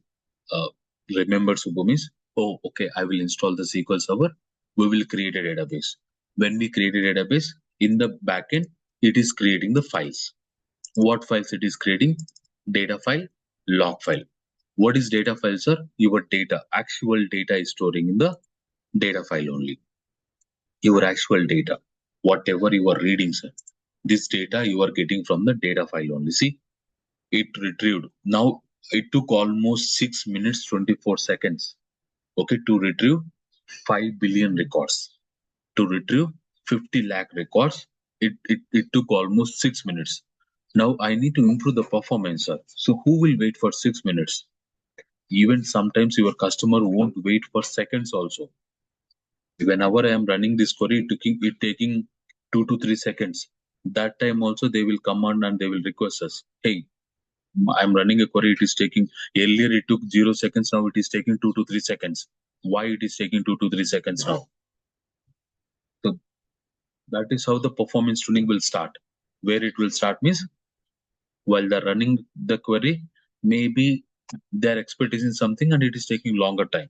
uh, remember, Subham, is, oh, okay, I will install the SQL Server. We will create a database. When we create a database, in the backend, it is creating the files. What files it is creating? Data file, log file. What is data file, sir? Your data, actual data is storing in the data file only. Your actual data, whatever you are reading, sir. This data you are getting from the data file only. See, it retrieved. Now it took almost 6 minutes 24 seconds. Okay, to retrieve 5 billion records. To retrieve 50 lakh records, it took almost 6 minutes. Now I need to improve the performance, sir. So who will wait for 6 minutes? Even sometimes your customer won't wait for seconds also. Whenever I am running this query, it taking 2 to 3 seconds. That time also they will come on and they will request us, hey, I'm running a query, it is taking, earlier it took 0 seconds, now it is taking 2 to 3 seconds. Why it is taking 2 to 3 seconds now? So that is how the performance tuning will start. Where it will start means, while they're running the query, maybe they're expecting something and it is taking longer time.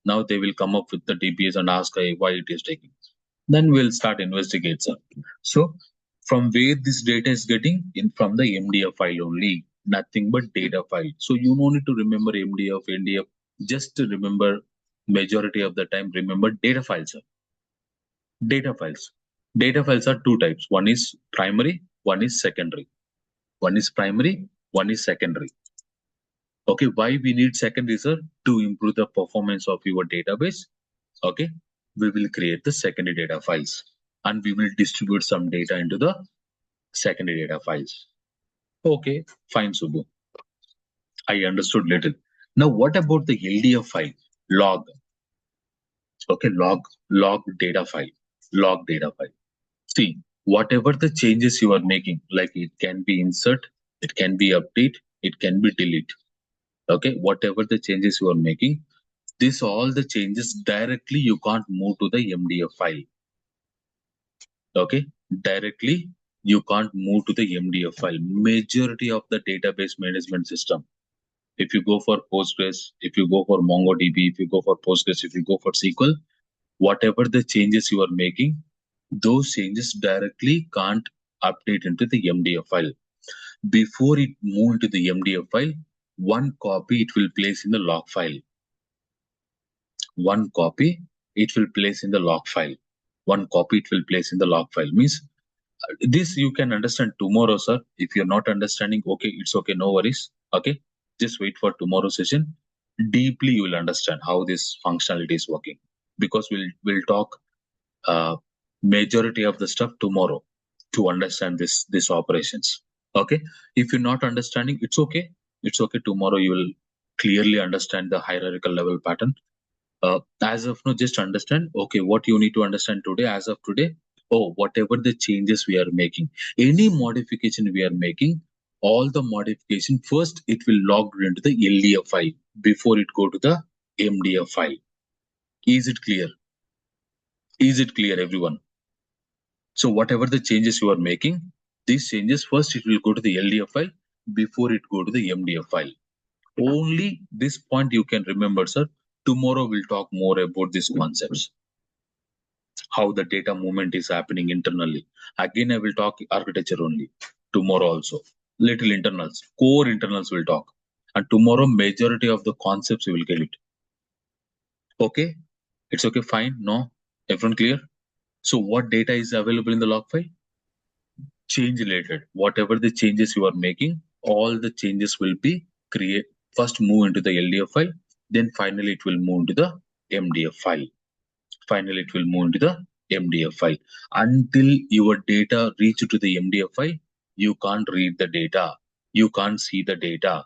Now they will come up with the DPS and ask, hey, why it is taking. Then we'll start investigate, sir. So from where this data is getting in, from the MDF file only, nothing but data file. So you don't need to remember MDF, NDF, just to remember majority of the time, remember data files, sir. Data files. Data files are two types. One is primary, one is secondary. One is primary, one is secondary. Okay, why we need secondary, sir? To improve the performance of your database. Okay, we will create the secondary data files and we will distribute some data into the secondary data files. Okay, fine, Subbu. I understood little. Now, what about the LDF file? Log. Okay, log data file. Log data file. See, whatever the changes you are making, like it can be insert, it can be update, it can be delete. Okay, whatever the changes you are making, this all the changes directly you can't move to the MDF file. Okay, directly you can't move to the MDF file. Majority of the database management system, if you go for Postgres, if you go for MongoDB, if you go for Postgres, if you go for SQL, whatever the changes you are making, those changes directly can't update into the MDF file. Before it move into the MDF file, one copy it will place in the log file. One copy it will place in the log file. One copy it will place in the log file. Means this you can understand tomorrow, sir. If you're not understanding, okay, it's okay, no worries. Okay, just wait for tomorrow's session. Deeply you will understand how this functionality is working, because we'll talk majority of the stuff tomorrow to understand this operations. Okay, if you're not understanding, it's okay. It's okay. Tomorrow you will clearly understand the hierarchical level pattern. As of now, just understand, okay, what you need to understand today, as of today, oh, whatever the changes we are making, any modification we are making, all the modification, first it will log into the LDF file before it go to the MDF file. Is it clear? Is it clear, everyone? So whatever the changes you are making, these changes, first it will go to the LDF file before it go to the MDF file. Only this point you can remember, sir. Tomorrow we'll talk more about these concepts, how the data movement is happening internally. Again, I will talk architecture only tomorrow also. Little internals, core internals will talk. And tomorrow, majority of the concepts you will get it. Okay? It's okay, fine, no? Everyone clear? So what data is available in the log file? Change related. Whatever the changes you are making, all the changes will be first move into the LDF file, then finally it will move into the MDF file. Finally, it will move into the MDF file. Until your data reach to the MDF file, you can't read the data. you can't see the data.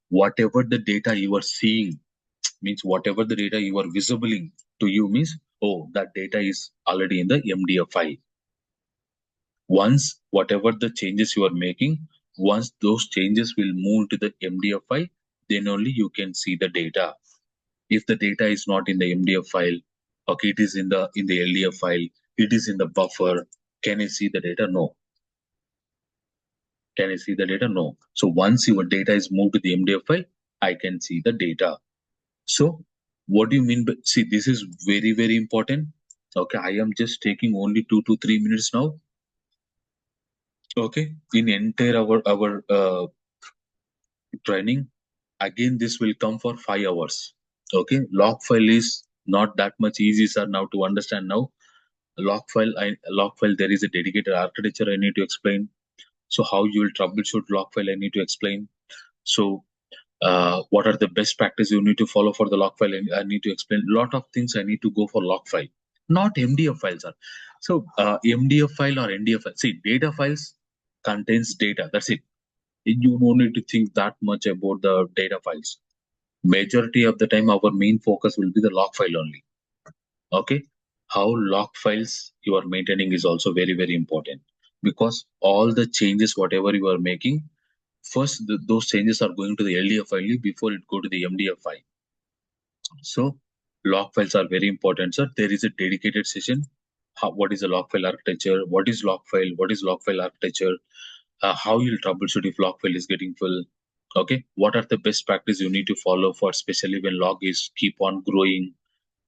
Whatever the data you are seeing means whatever the data you are visibling to you means, oh, that data is already in the MDF file. Once whatever the changes you are making, once those changes will move to the MDF file, then only you can see the data. If the data is not in the MDF file, okay, it is in the LDF file, it is in the buffer, can you see the data? No. Can I see the data? No. So once your data is moved to the MDF file, I can see the data. So what do you mean by, see, this is very, very important. Okay, I am just taking only 2 to 3 minutes now. Okay, in entire our training, again, this will come for 5 hours. Okay, log file is not that much easy, sir, now to understand now. Log file, there is a dedicated architecture I need to explain. So how you will troubleshoot log file, I need to explain. So what are the best practices you need to follow for the log file? I need to explain a lot of things. I need to go for log file, not MDF files. Are so MDF file or NDF file. See, data files contains data. That's it. You don't need to think that much about the data files. Majority of the time, our main focus will be the log file only. Okay, how log files you are maintaining is also very, very important, because all the changes whatever you are making, first those changes are going to the LDF file before it go to the MDF file. So log files are very important, sir. There is a dedicated session. What is a log file architecture? What is log file? What is log file architecture? How you'll troubleshoot if log file is getting full. Okay, what are the best practices you need to follow for, especially when log is keep on growing.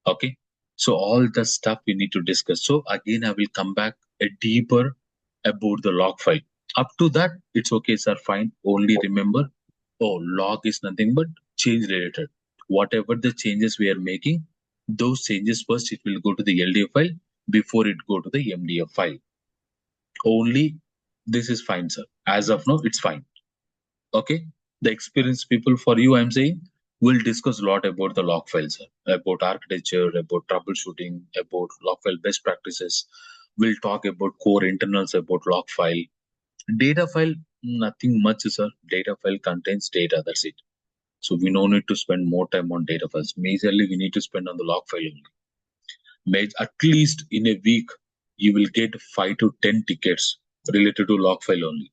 Okay, so all the stuff we need to discuss. So again, I will come back a deeper about the log file. Up to that, it's okay, sir, fine. Only remember, oh, log is nothing but change related. Whatever the changes we are making, those changes first, it will go to the LDF file before it go to the MDF file. Only this is fine, sir. As of now, it's fine. Okay, the experienced people, for you, I'm saying, we'll discuss a lot about the log files, about architecture, about troubleshooting, about log file best practices. We'll talk about core internals about log file. Data file, nothing much, sir. Data file contains data, that's it. So we no need to spend more time on data files. Majorly, we need to spend on the log file only. At least in a week, you will get 5 to 10 tickets related to log file only.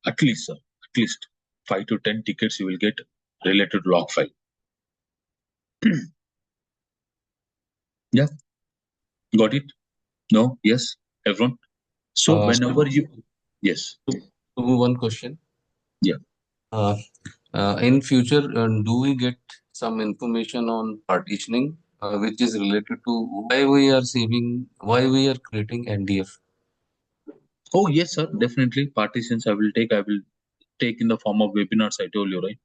At least, sir. At least 5 to 10 tickets you will get related to log file. Yeah, got it? No? Yes, everyone? So whenever you, yes. One question. Yeah. In future, do we get some information on partitioning, which is related to why we are creating NDF? Oh, yes, sir. Definitely. Partitions I will take in the form of webinars, I told you, right?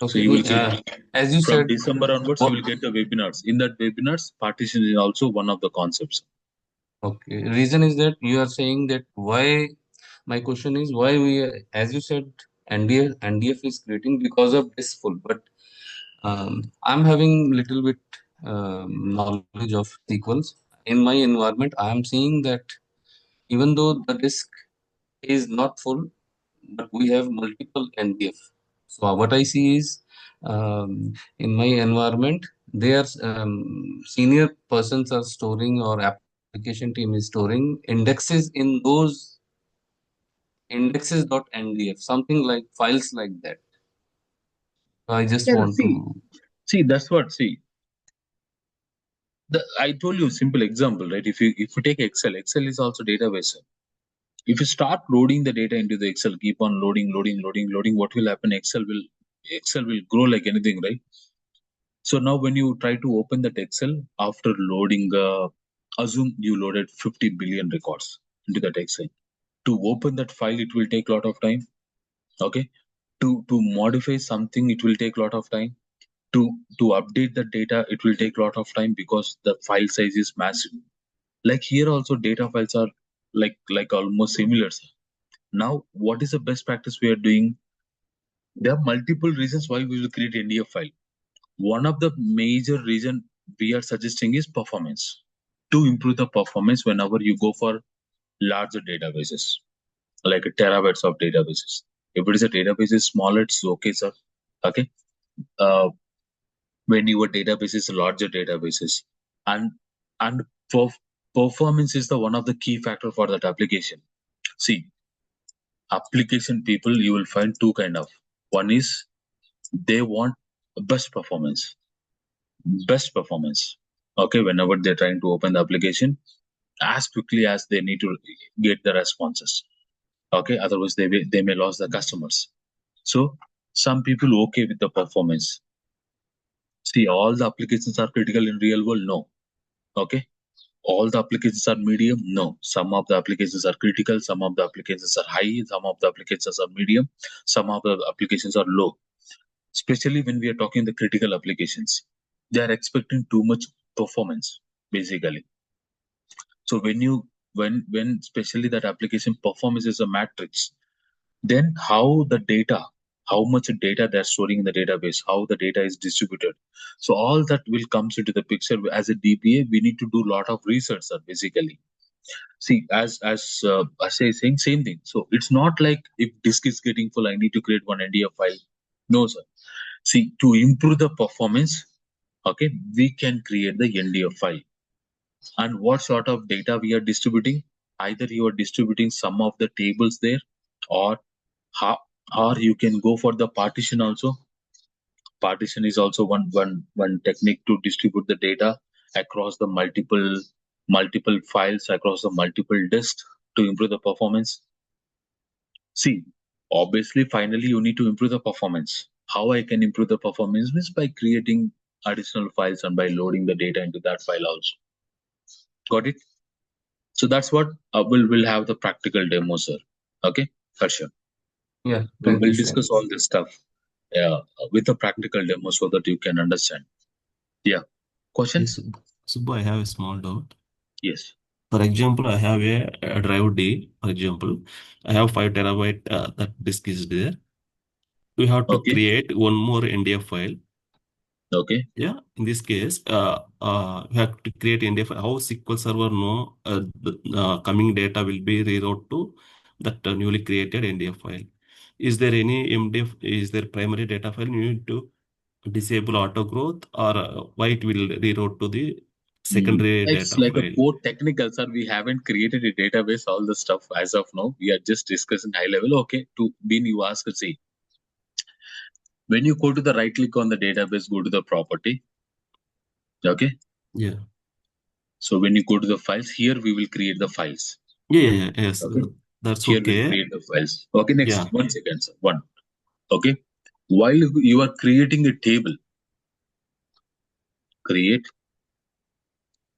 Okay. So you will see as you from said, December onwards, you will get the webinars. In that webinars, partition is also one of the concepts. Okay. Reason is that you are saying that why. My question is why as you said, NDF is creating because of this full, but I'm having little bit knowledge of SQLs. In my environment, I am seeing that even though the disk is not full, but we have multiple NDF. So what I see is in my environment, their senior persons are storing, or application team is storing indexes in those indexes.ndf, something like files like that. I just want to see. That's what. See, I told you a simple example, right? If you take Excel is also database. If you start loading the data into the Excel, keep on loading, what will happen? Excel will grow like anything, right? So now when you try to open that Excel after loading, assume you loaded 50 billion records into that Excel. To open that file, it will take a lot of time. Okay. To modify something, it will take a lot of time. To update the data, it will take a lot of time because the file size is massive. Like here also, data files are like almost similar. Now, what is the best practice we are doing? There are multiple reasons why we will create NDF file. One of the major reason we are suggesting is performance. To improve the performance whenever you go for larger databases, like terabytes of databases. If it is a database is small, it's okay, sir. Okay. When your database is larger databases, and performance is the one of the key factor for that application. See, application people, you will find two kind of. One is they want best performance. Okay, whenever they're trying to open the application, as quickly as they need to get the responses. Okay, otherwise they may lose the customers. So some people okay with the performance. See, all the applications are critical in real world? No. Okay. All the applications are medium? No. Some of the applications are critical, some of the applications are high, some of the applications are medium, some of the applications are low. Especially when we are talking the critical applications, they are expecting too much performance, basically. So when especially that application performance is a matrix, then how much data they're storing in the database, how the data is distributed. So all that will comes into the picture. As a DBA, we need to do a lot of research, sir, basically. See, as I say, saying same thing. So it's not like if disk is getting full, I need to create one NDF file. No, sir. See, to improve the performance, okay, we can create the NDF file. And what sort of data we are distributing? Either you are distributing some of the tables there, or you can go for the partition also. Partition is also one technique to distribute the data across the multiple files, across the multiple disks to improve the performance. See, obviously, finally, you need to improve the performance. How I can improve the performance is by creating additional files and by loading the data into that file also. Got it? So that's what we'll have the practical demo, sir. Okay, for sure. Yeah, We'll thank you, sir. discuss all this stuff with a practical demo so that you can understand. Yeah. Questions? Yes, Subbu, I have a small doubt. Yes. For example, I have a drive D. For example, I have 5 terabyte that disk is there. We have to Okay. create one more NDF file. Okay. Yeah, in this case, we have to create NDF. How SQL Server know the coming data will be rerouted to that newly created NDF file? Is there any MDF? Is there primary data file you need to disable auto growth, or why it will reroute to the secondary It's data like a file? core technical, sir. We haven't created a database, all the stuff as of now. We are just discussing high level. Okay. To Bean, you ask, see, when you go to the right click on the database, go to the property. Okay. Yeah. So when you go to the files, here we will create the files. Yes. Okay. That's Here okay. we'll create the files. Okay. Next, Yeah. 1 second, sir. One. Okay. While you are creating a table, create.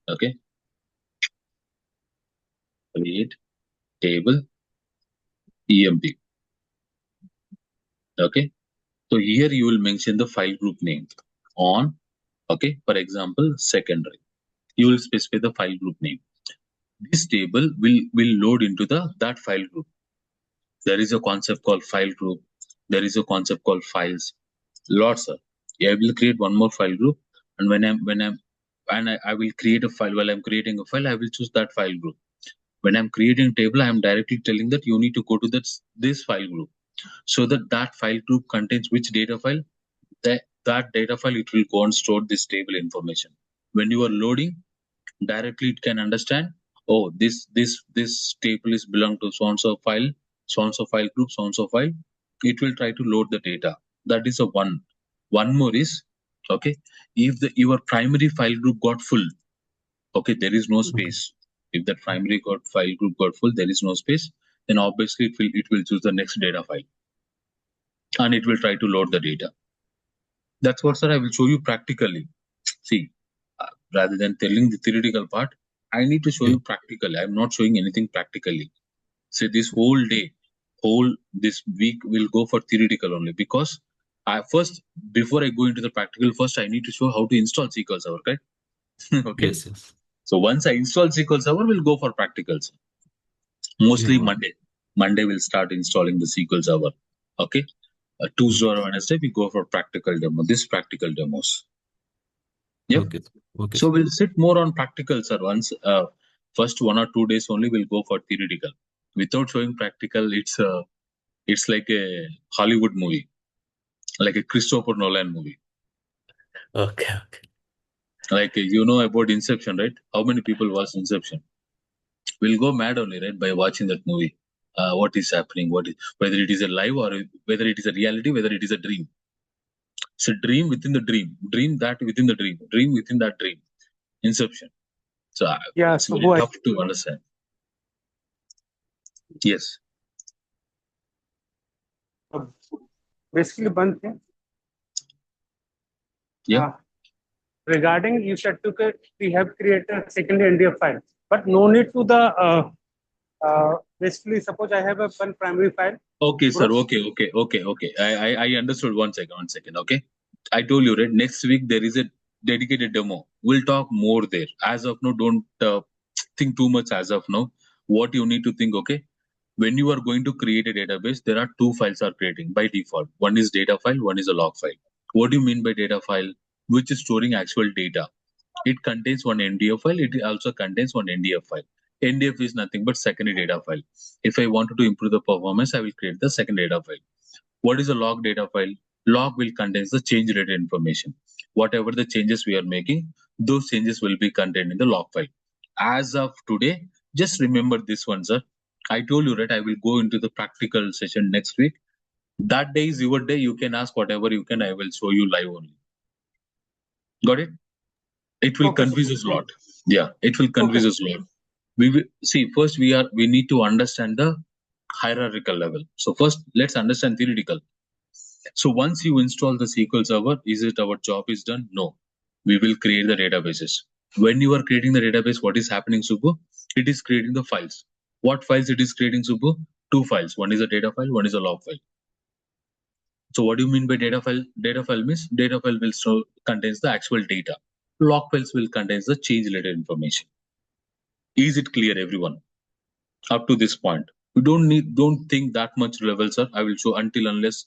Okay. Create table emp. Okay. So here you will mention the file group name on. Okay. For example, secondary. You will specify the file group name. This table will load into that file group. There is a concept called file group. There is a concept called files. Lots, sir. Yeah, I will create one more file group, and I will create a file. While I'm creating a file, I will choose that file group. When I'm creating a table, I'm directly telling that you need to go to this file group, so that file group contains which data file. That data file, it will go and store this table information. When you are loading, directly it can understand, oh, this table is belong to so and so file group, so and so file. It will try to load the data. That is a one more is, okay, if your primary file group got full, okay, there is no space. If that primary file group got full, there is no space, then obviously it will choose the next data file and it will try to load the data. That's what, sir, I will show you practically. See, rather than telling the theoretical part, I need to show you practically. I'm not showing anything practically. So this whole day, this week will go for theoretical only, because before I go into the practical, first I need to show how to install SQL Server, right? Okay. Yes. So once I install SQL Server, we'll go for practicals. Mostly Monday we'll start installing the SQL Server. Okay. Tuesday or Wednesday we go for practical demo. This practical demos. Yep. Okay. So we'll sit more on practical, sir. Once first 1 or 2 days only we'll go for theoretical. Without showing practical, it's It's like a Hollywood movie, like a Christopher Nolan movie. Okay. Like you know about Inception, right? How many people watch Inception? We'll go mad only, right, by watching that movie. What is happening? Whether it is a live or whether it is a reality, whether it is a dream. It's a dream within the dream that within the dream within that dream. Inception. So Yeah, it's so very tough to understand. Yes. basically one thing. Yeah. Regarding you said we have created a second NDF file, but no need to the basically suppose I have one primary file. Okay, sir. Okay. I understood. One second. Okay. I told you, right? Next week there is a dedicated demo. We'll talk more there. As of now, don't think too much as of now. What you need to think, okay? When you are going to create a database, there are two files are creating by default. One is data file, one is a log file. What do you mean by data file? Which is storing actual data. It contains one NDF file. It also contains one NDF file. NDF is nothing but secondary data file. If I wanted to improve the performance, I will create the second data file. What is a log data file? Log will contain the change related information. Whatever the changes we are making, those changes will be contained in the log file. As of today, just remember this one, sir. I told you that I will go into the practical session next week. That day is your day. You can ask whatever you can. I will show you live only. Got it? It will confuse us a lot. Yeah, it will confuse us a lot. We will see first we need to understand the hierarchical level. So first let's understand theoretical. So once you install the SQL Server, is it our job is done? No. We will create the databases. When you are creating the database, what is happening, Subbu? It is creating the files. What files it is creating, Subbu? Two files. One is a data file, one is a log file. So what do you mean by data file? Data file means data file will contains the actual data. Log files will contains the change related information. Is it clear, everyone? Up to this point, you don't think that much level, sir. I will show unless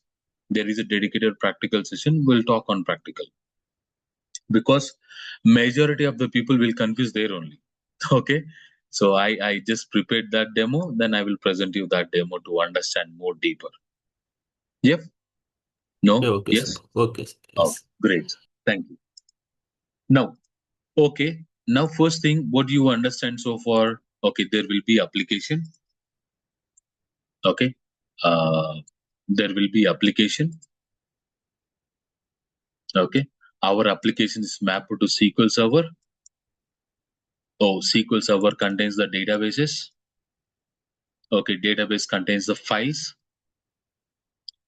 there is a dedicated practical session. We'll talk on practical because majority of the people will confuse there only. Okay, so I just prepared that demo. Then I will present you that demo to understand more deeper. Yep. No. Okay, Yes. sir. Okay, sir. Oh, Yes. great. Thank you. Now, okay. Now, first thing, what do you understand so far? Okay, there will be application. Okay, there will be application. Okay, our application is mapped to SQL Server. Oh, SQL Server contains the databases. Okay, database contains the files.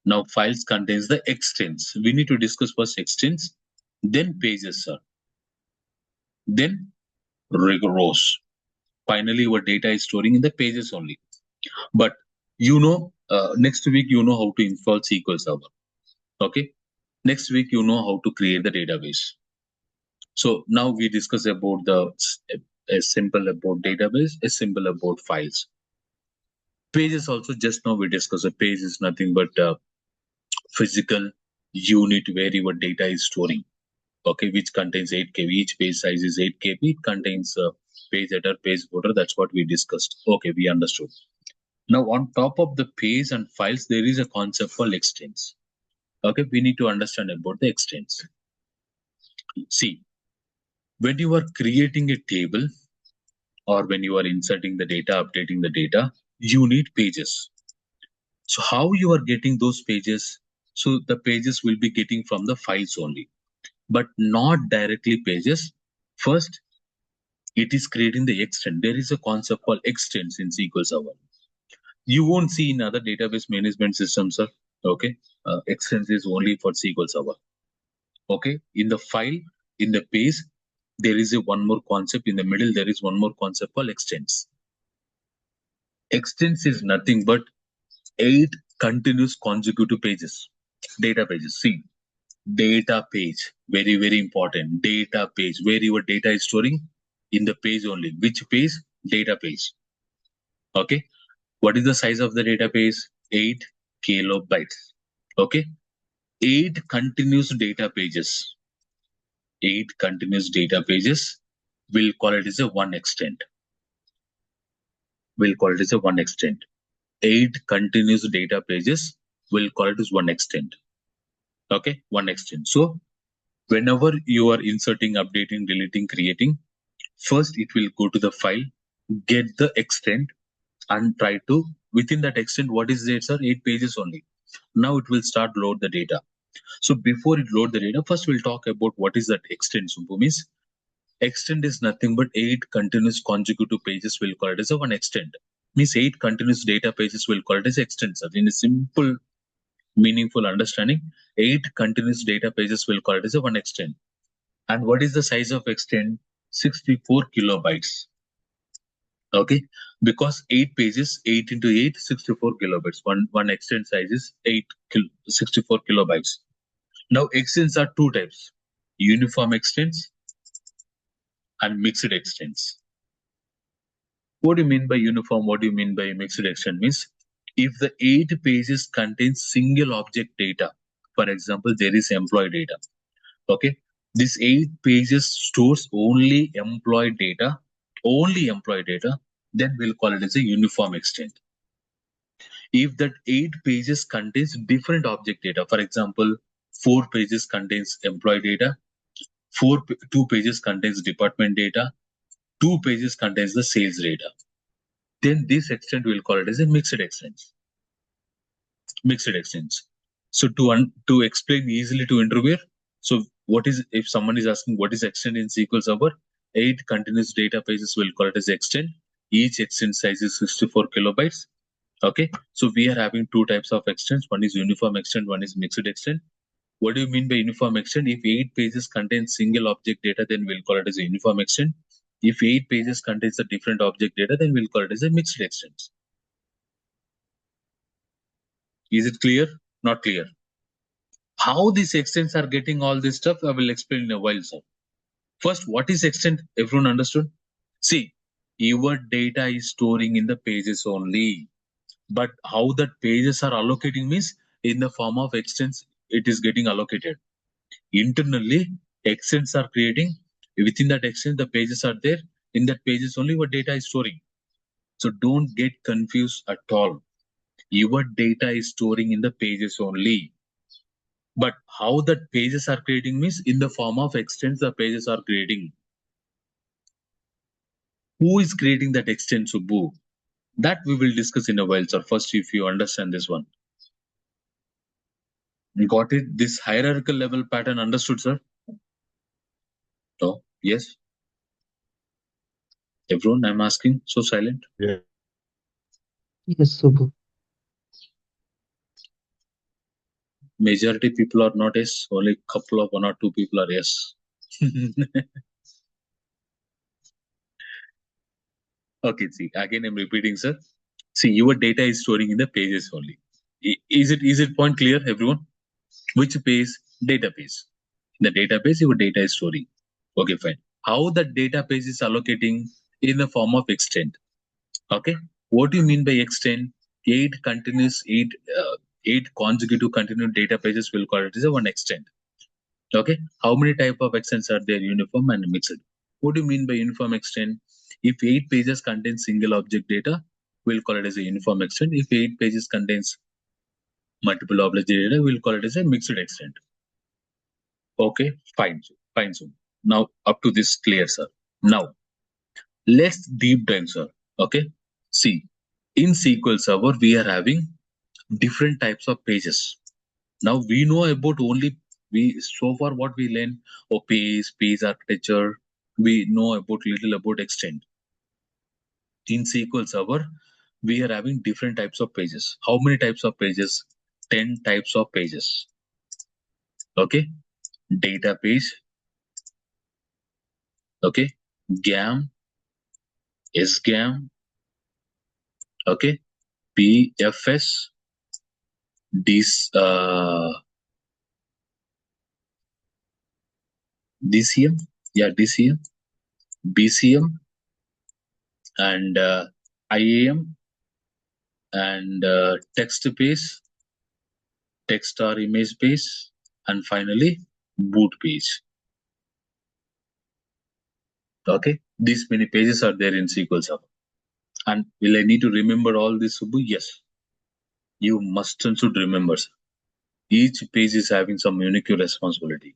Now, files contains the extents. We need to discuss first extents, then pages, sir. Then rows. Finally, our data is storing in the pages only. But next week you know how to install SQL Server. Okay, next week you know how to create the database. So now we discuss about a simple about database, a simple about files. Pages also just now we discussed. A page is nothing but physical unit where your data is storing. Okay, which contains 8 KB. Each page size is 8 KB. It contains page header, page footer. That's what we discussed. Okay, we understood. Now on top of the page and files, there is a concept called extents. Okay, we need to understand about the extents. See, when you are creating a table or when you are inserting the data, updating the data, you need pages. So how you are getting those pages? So the pages will be getting from the files only, but not directly pages. First, it is creating the extent. There is a concept called extents in SQL Server. You won't see in other database management systems, sir. Okay, extents is only for SQL Server. Okay, in the file, in the page, there is a one more concept. In the middle, there is one more concept called extents. Extents is nothing but 8 continuous consecutive pages. Data pages. See, data page, very, very important. Data page, where your data is storing in the page only. Which page? Data page. Okay. What is the size of the database? 8 kilobytes. Okay. 8 continuous data pages. 8 continuous data pages. We'll call it as a one extent. We'll call it as a one extent. 8 continuous data pages, we'll call it as one extent. Okay, one extent. So whenever you are inserting, updating, deleting, creating, first it will go to the file, get the extent, and try to, within that extent, what is there, sir? 8 pages only. Now it will start load the data. So before it load the data, first we'll talk about what is that extent. So means extent is nothing but 8 continuous consecutive pages. We'll call it as a one extent. Means 8 continuous data pages. We'll call it as extent, sir. In a simple, meaningful understanding, 8 continuous data pages. We'll call it as a one extent. And what is the size of extent? 64 kilobytes. Okay, because 8 pages, 8 into 8, 64 kilobytes. One extent size is 64 kilobytes. Now extents are two types: uniform extents and mixed extents. What do you mean by uniform? What do you mean by mixed extent? Means if the 8 pages contains single object data, for example, there is employee data. Okay, this 8 pages stores only employee data, then we'll call it as a uniform extent. If that 8 pages contains different object data, for example, 4 pages contains employee data, 2 pages contains department data, 2 pages contains the sales data, then this extent we'll call it as a mixed extents. Mixed extents. So to explain easily to interviewer, so what is, if someone is asking what is extent in SQL Server, 8 continuous data pages will call it as extent. Each extent size is 64 kilobytes. Okay, so we are having two types of extents. One is uniform extent, one is mixed extent. What do you mean by uniform extent? If 8 pages contain single object data, then we'll call it as a uniform extent. If 8 pages contains a different object data, then we'll call it as a mixed extent. Is it clear? Not clear? How these extents are getting all this stuff, I will explain in a while, sir. First, what is extent? Everyone understood? See, your data is storing in the pages only. But how that pages are allocating means in the form of extents, it is getting allocated. Internally, extents are creating. Within that extent, the pages are there. In that pages only, what data is storing. So don't get confused at all. Your data is storing in the pages only. But how that pages are creating means in the form of extents, the pages are creating. Who is creating that extent, Subbu? That we will discuss in a while, sir. First, if you understand this one. Got it? This hierarchical level pattern understood, sir? No? Yes? Everyone, I'm asking. So silent? Yeah. Yes, Subbu. Majority people are not yes. Only couple of 1 or 2 people are yes. Okay, see, again I'm repeating, sir. See, your data is storing in the pages only. Is it point clear, everyone? Which page? Database. In the database, your data is storing. Okay, fine. How the database is allocating in the form of extent. Okay. What do you mean by extent? 8 consecutive continuous data pages will call it as a one extent. Okay. How many type of extents are there? Uniform and mixed. What do you mean by uniform extent? If 8 pages contains single object data, we'll call it as a uniform extent. If 8 pages contains multiple object data, we'll call it as a mixed extent. Okay, fine. Fine. So now up to this clear, sir. Now let's deep dive, sir. Okay. See, in SQL Server, we are having different types of pages. Now we know about so far what we learned, page architecture. We know about little about extent. In SQL Server, we are having different types of pages. How many types of pages? 10 types of pages. Okay, data page. Okay, GAM, SGAM. Okay, BFS, DCM, yeah, DCM, BCM, and IAM, and text page, text or image page, and finally boot page. Okay, these many pages are there in SQL Server. And will I need to remember all this, Subbu? Yes. You must and should remember, sir. Each page is having some unique responsibility.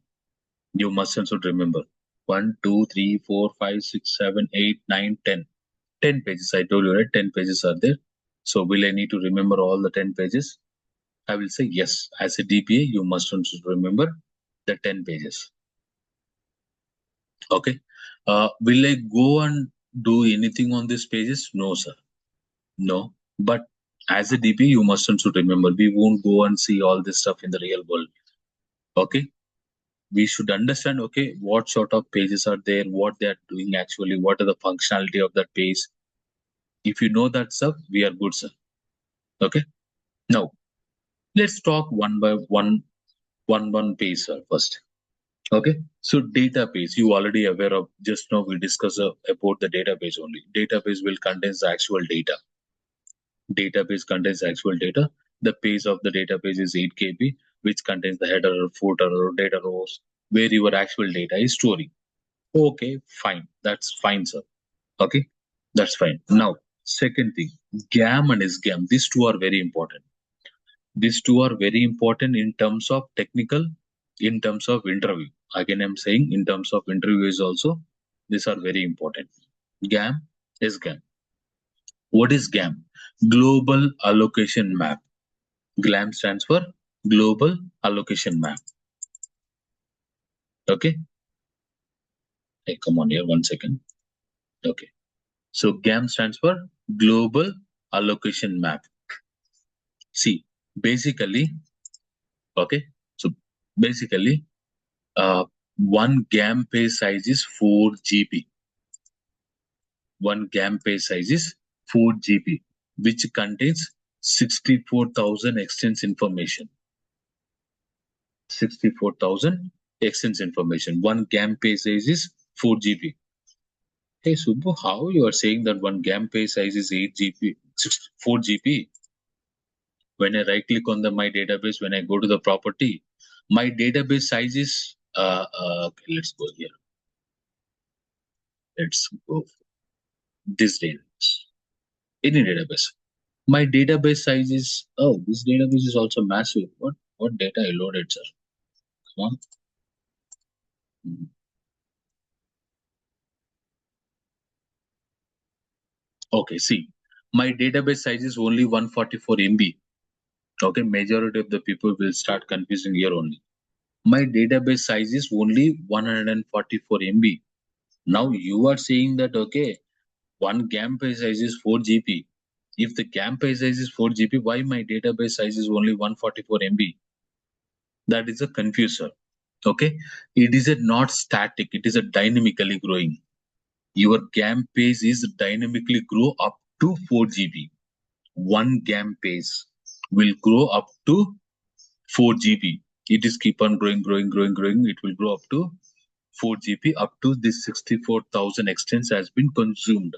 You must and should remember. 1, 2, 3, 4, 5, 6, 7, 8, 9, 10. 10 pages. I told you, right? 10 pages are there. So will I need to remember all the 10 pages? I will say yes. As a DPA, you must and should remember the 10 pages. Okay. Will I go and do anything on these pages? No, sir. No. But as a DPA, you must and should remember, we won't go and see all this stuff in the real world. Okay. We should understand, okay, what sort of pages are there, what they are doing actually, what are the functionality of that page. If you know that stuff, we are good, sir. Okay. Now, let's talk one by one page, sir, first. Okay. So database, you already aware of, just now we discussed about the database only. Database will contain the actual data. Database contains actual data. The page of the database is 8 KB, which contains the header, footer, or data rows, where your actual data is storing. Okay, fine. That's fine, sir. Okay, that's fine. Now, second thing, GAM and SGAM. These two are very important. These two are very important in terms of technical, in terms of interview. Again, I'm saying in terms of interviews also, these are very important. GAM, SGAM. What is GAM? Global Allocation Map. GAM stands for Global Allocation Map. Okay. Hey, come on here, 1 second. Okay. So GAM stands for Global Allocation Map. See, basically, okay. So basically, one GAM page size is 4 GB. One GAM page size is 4 GB, which contains 64,000 extents information. 64,000 extents information. One GAM page size is 4 GB. Hey Subbu, how you are saying that one GAM page size is 8 GB, 4 GB? When I right click on the my database, when I go to the property, my database size is okay, let's go here. Let's go for this database. Any database. My database size is, oh, this database is also massive. What data I loaded, sir? Come on. Okay, see, my database size is only 144 MB. Okay, majority of the people will start confusing here only. My database size is only 144 MB. Now you are saying that, okay, one GAM page size is 4 GB. If the GAM page size is 4 GB, why my database size is only 144 MB? That is a confuser. Okay, it is a not static, it is a dynamically growing. Your GAM page is dynamically grow up to 4 GB. One GAM page will grow up to 4 GB. It is keep on growing. It will grow up to 4 GB up to this 64,000 extents has been consumed.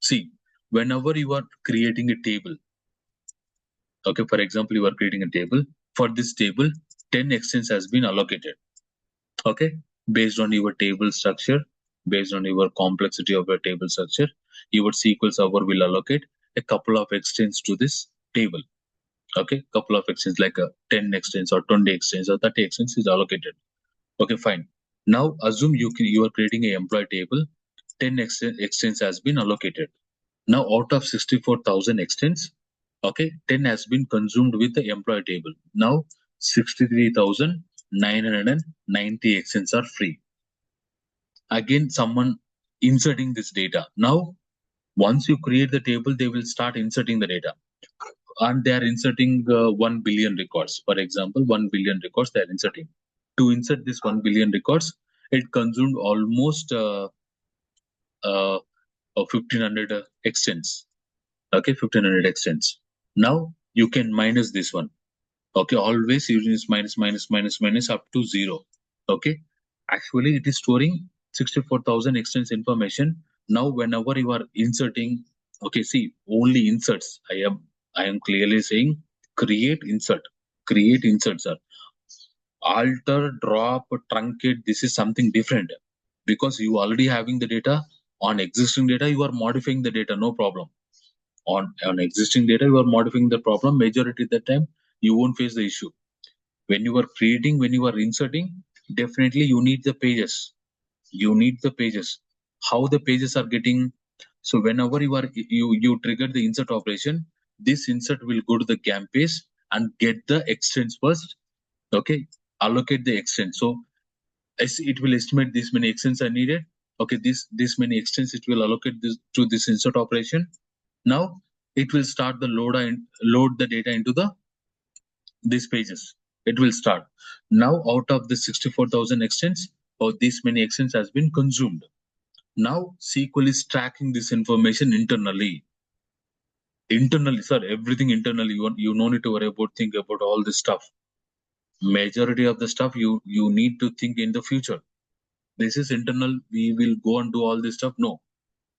See, whenever you are creating a table, okay, for example, you are creating a table. For this table, 10 extents has been allocated. Okay, based on your table structure, based on your complexity of your table structure, your SQL Server will allocate a couple of extents to this table. Okay, couple of extents like 10 extents or 20 extents or 30 extents is allocated. Okay, fine. Now assume you are creating a employee table. 10 extents has been allocated. Now out of 64,000 extents, okay, 10 has been consumed with the employee table. Now 63,990 extents are free. Again, someone inserting this data. Now, once you create the table, they will start inserting the data. And they are inserting 1 billion records. For example, 1 billion records they are inserting. To insert this 1 billion records, it consumed almost 1,500 extents. Okay, 1,500 extents. Now you can minus this one. Okay, always using this minus up to 0. Okay, actually it is storing 64,000 extents information. Now whenever you are inserting, okay, see, only inserts. I am clearly saying create insert, sir. Alter, drop, truncate, this is something different, because you already having the data on existing data, you are modifying the data, no problem. on existing data, you are modifying the problem. Majority of the time, you won't face the issue. When you are creating, when you are inserting, definitely you need the pages. You need the pages. How the pages are getting. So whenever you trigger the insert operation, this insert will go to the GAM page and get the extents first. Okay, allocate the extent. So it will estimate this many extents are needed. Okay, this many extents it will allocate this to this insert operation. Now it will start the load the data into these pages. It will start. Now out of the 64,000 extents, or this many extents has been consumed. Now SQL is tracking this information internally. Internally, sir, everything internally. You no need to worry about, think about all this stuff. Majority of the stuff you need to think in the future. This is internal. We will go and do all this stuff. No.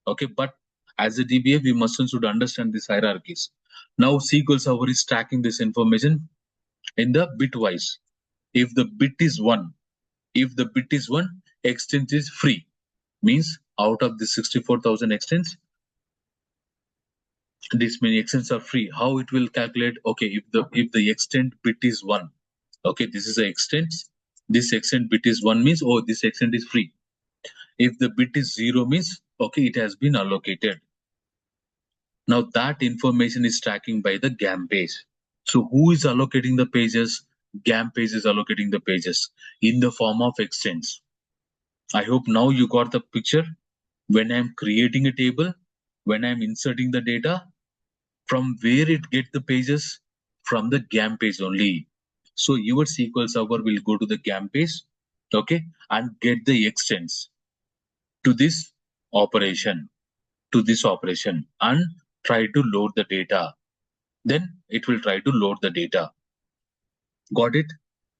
Okay, but as a DBA, we must and should understand these hierarchies. Now SQL Server is tracking this information in the bitwise. If the bit is 1, extent is free. Means out of the 64,000 extents, this many extents are free. How it will calculate? Okay, if the extent bit is 1, okay, this is the extent. This extent bit is 1 means, oh, this extent is free. If the bit is 0 means, okay, it has been allocated. Now that information is tracking by the GAM page. So who is allocating the pages? GAM page is allocating the pages in the form of extents. I hope now you got the picture. When I'm creating a table, when I'm inserting the data, from where it gets the pages? From the GAM page only. So your SQL Server will go to the GAM page, okay, and get the extents to this operation, and try to load the data. Then it will try to load the data. Got it?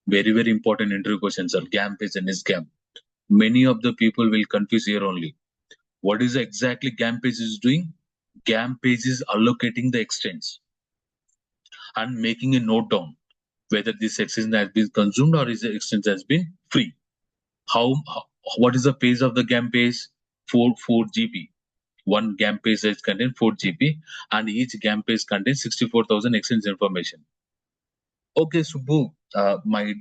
Very, very important interview questions are GAM page and SGAM. Many of the people will confuse here only. What is exactly GAM page is doing? GAM page is allocating the extents and making a note down whether this extent has been consumed or is the extent has been free. What is the page of the GAM page? 4 GB. One GAM page size contains 4 GB and each GAM page contains 64,000 extents information. Okay, Subbu, my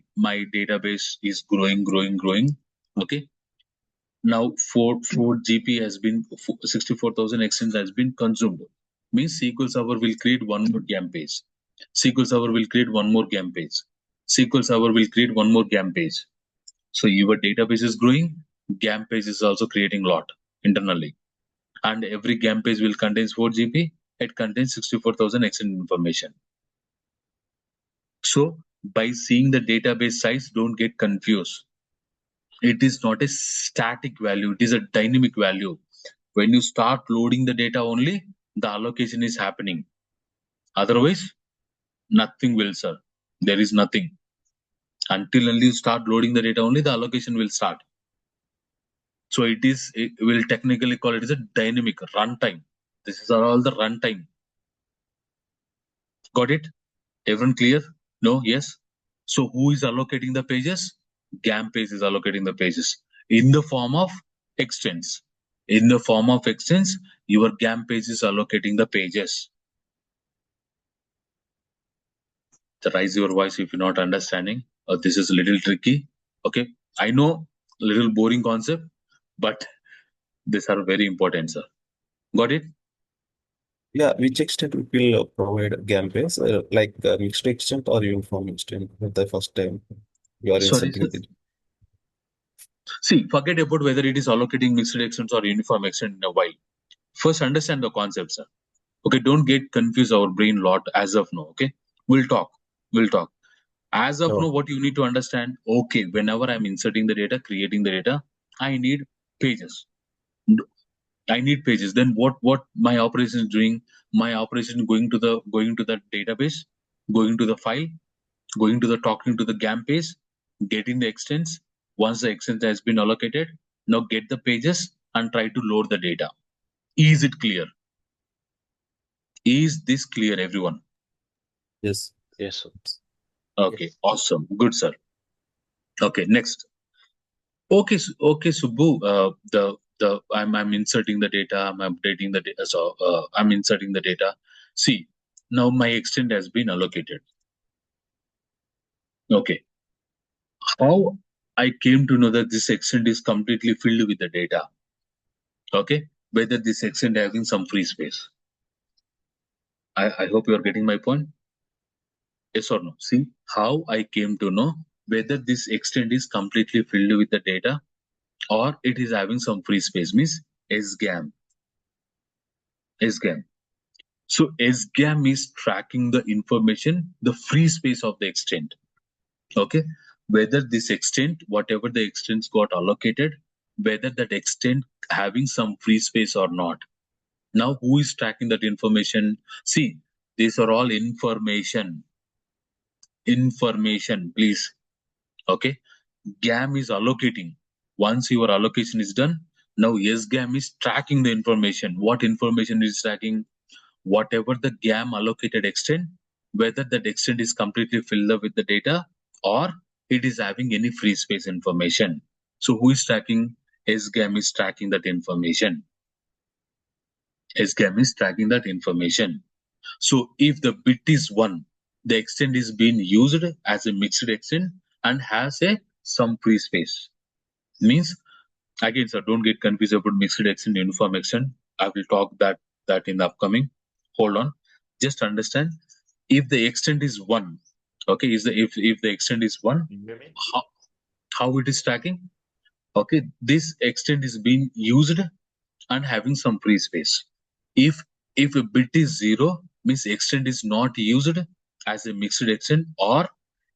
database is growing. Okay. Now 4 GB has been 64,000 extents has been consumed. Means SQL Server will create one more GAM page. SQL Server will create one more GAM page. SQL Server will create one more GAM page. So your database is growing. GAM page is also creating lot internally. And every GAM page will contain 4 GB. It contains 64,000 extent information. So by seeing the database size, don't get confused. It is not a static value. It is a dynamic value. When you start loading the data only, the allocation is happening. Otherwise, nothing will, sir. There is nothing. Until you start loading the data only, the allocation will start. So it will technically call it as a dynamic runtime. This is all the runtime. Got it? Everyone clear? No? Yes? So who is allocating the pages? GAM page is allocating the pages in the form of extents. In the form of extents, your GAM page is allocating the pages. Raise your voice if you're not understanding. This is a little tricky. Okay, I know a little boring concept, but these are very important, sir. Got it? Yeah, which extent will provide GAM page, like mixed extent or uniform extent at the first time you are Sorry, inserting sir? it? See, forget about whether it is allocating mixed extents or uniform extent in a while. First, understand the concept, sir. Okay, don't get confused our brain lot as of now. Okay, we'll talk. As of now, what you need to understand, okay, whenever I'm inserting the data, creating the data, I need pages. Then what my operation is doing? My operation going to the database, going to the file, talking to the GAM page, getting the extents. Once the extent has been allocated, now get the pages and try to load the data. Is it clear? Is this clear, everyone? Yes. Yes, sir. Okay, Yes. awesome. Good, sir. Okay, next. Okay, Subbu, I'm inserting the data, I'm updating the data, so I'm inserting the data. See, now my extent has been allocated. Okay, how I came to know that this extent is completely filled with the data? Okay, whether this extent having some free space. I hope you are getting my point. Yes or no? See how I came to know whether this extent is completely filled with the data or it is having some free space, means SGAM. SGAM. So SGAM is tracking the information, the free space of the extent. Okay, whether this extent, whatever the extents got allocated, whether that extent having some free space or not. Now, who is tracking that information? See, these are all information. Information, please. Okay, GAM is allocating. Once your allocation is done, now SGAM is tracking the information. What information is tracking? Whatever the GAM allocated extent, whether that extent is completely filled up with the data or it is having any free space information. So who is tracking? SGAM is tracking that information. SGAM is tracking that information. So if the bit is 1, the extent is being used as a mixed extent and has a some free space. Means, again, sir, don't get confused about mixed extent, uniform extent. I will talk that in the upcoming. Hold on. Just understand, if the extent is 1, okay, if the extent is 1, how it is tracking? Okay, this extent is being used and having some free space. If a bit is 0, means extent is not used as a mixed extent, or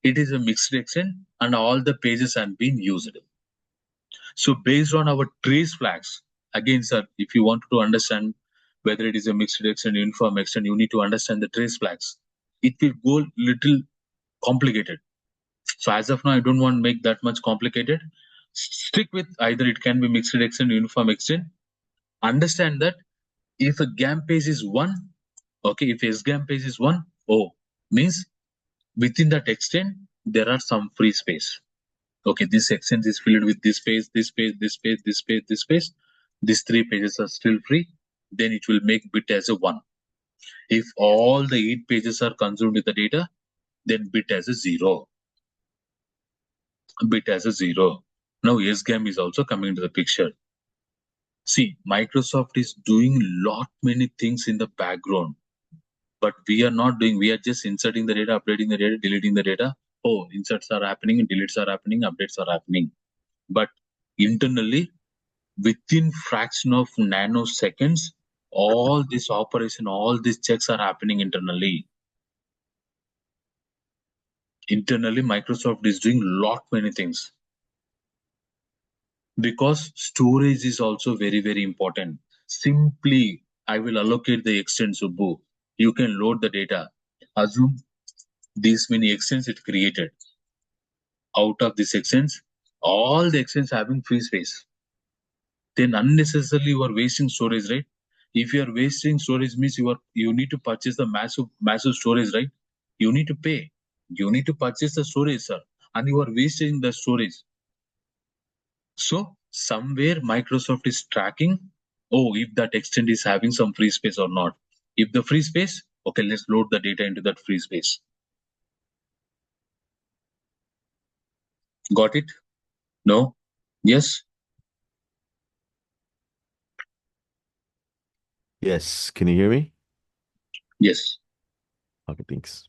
it is a mixed extent and all the pages are being used. So based on our trace flags, again, sir, if you want to understand whether it is a mixed extent, uniform extent, you need to understand the trace flags. It will go little complicated. So as of now, I don't want to make that much complicated. Stick with either it can be mixed extent, uniform extent. Understand that if a GAM page is 1, okay, if SGAM page is 1, means within that extent, there are some free space. Okay, this extent is filled with this page, this page, this page, this page, this page. These 3 pages are still free. Then it will make bit as a 1. If all the 8 pages are consumed with the data, then bit as a 0. Bit as a 0. Now SGAM is also coming into the picture. See, Microsoft is doing many things in the background, but we are not doing. We are just inserting the data, updating the data, deleting the data. Inserts are happening, deletes are happening, updates are happening. But internally, within fraction of nanoseconds, all this operation, all these checks are happening internally. Internally, Microsoft is doing many things. Because storage is also very, very important. Simply, I will allocate the extent, Subbu. You can load the data. Assume these many extents it created. Out of these extents, all the extents having free space. Then unnecessarily you are wasting storage, right? If you are wasting storage, means you need to purchase the massive storage, right? You need to pay. You need to purchase the storage, sir, and you are wasting the storage. So somewhere Microsoft is tracking, if that extent is having some free space or not. If the free space, okay, let's load the data into that free space. Got it? No? Yes? Yes. Can you hear me? Yes. Okay, thanks.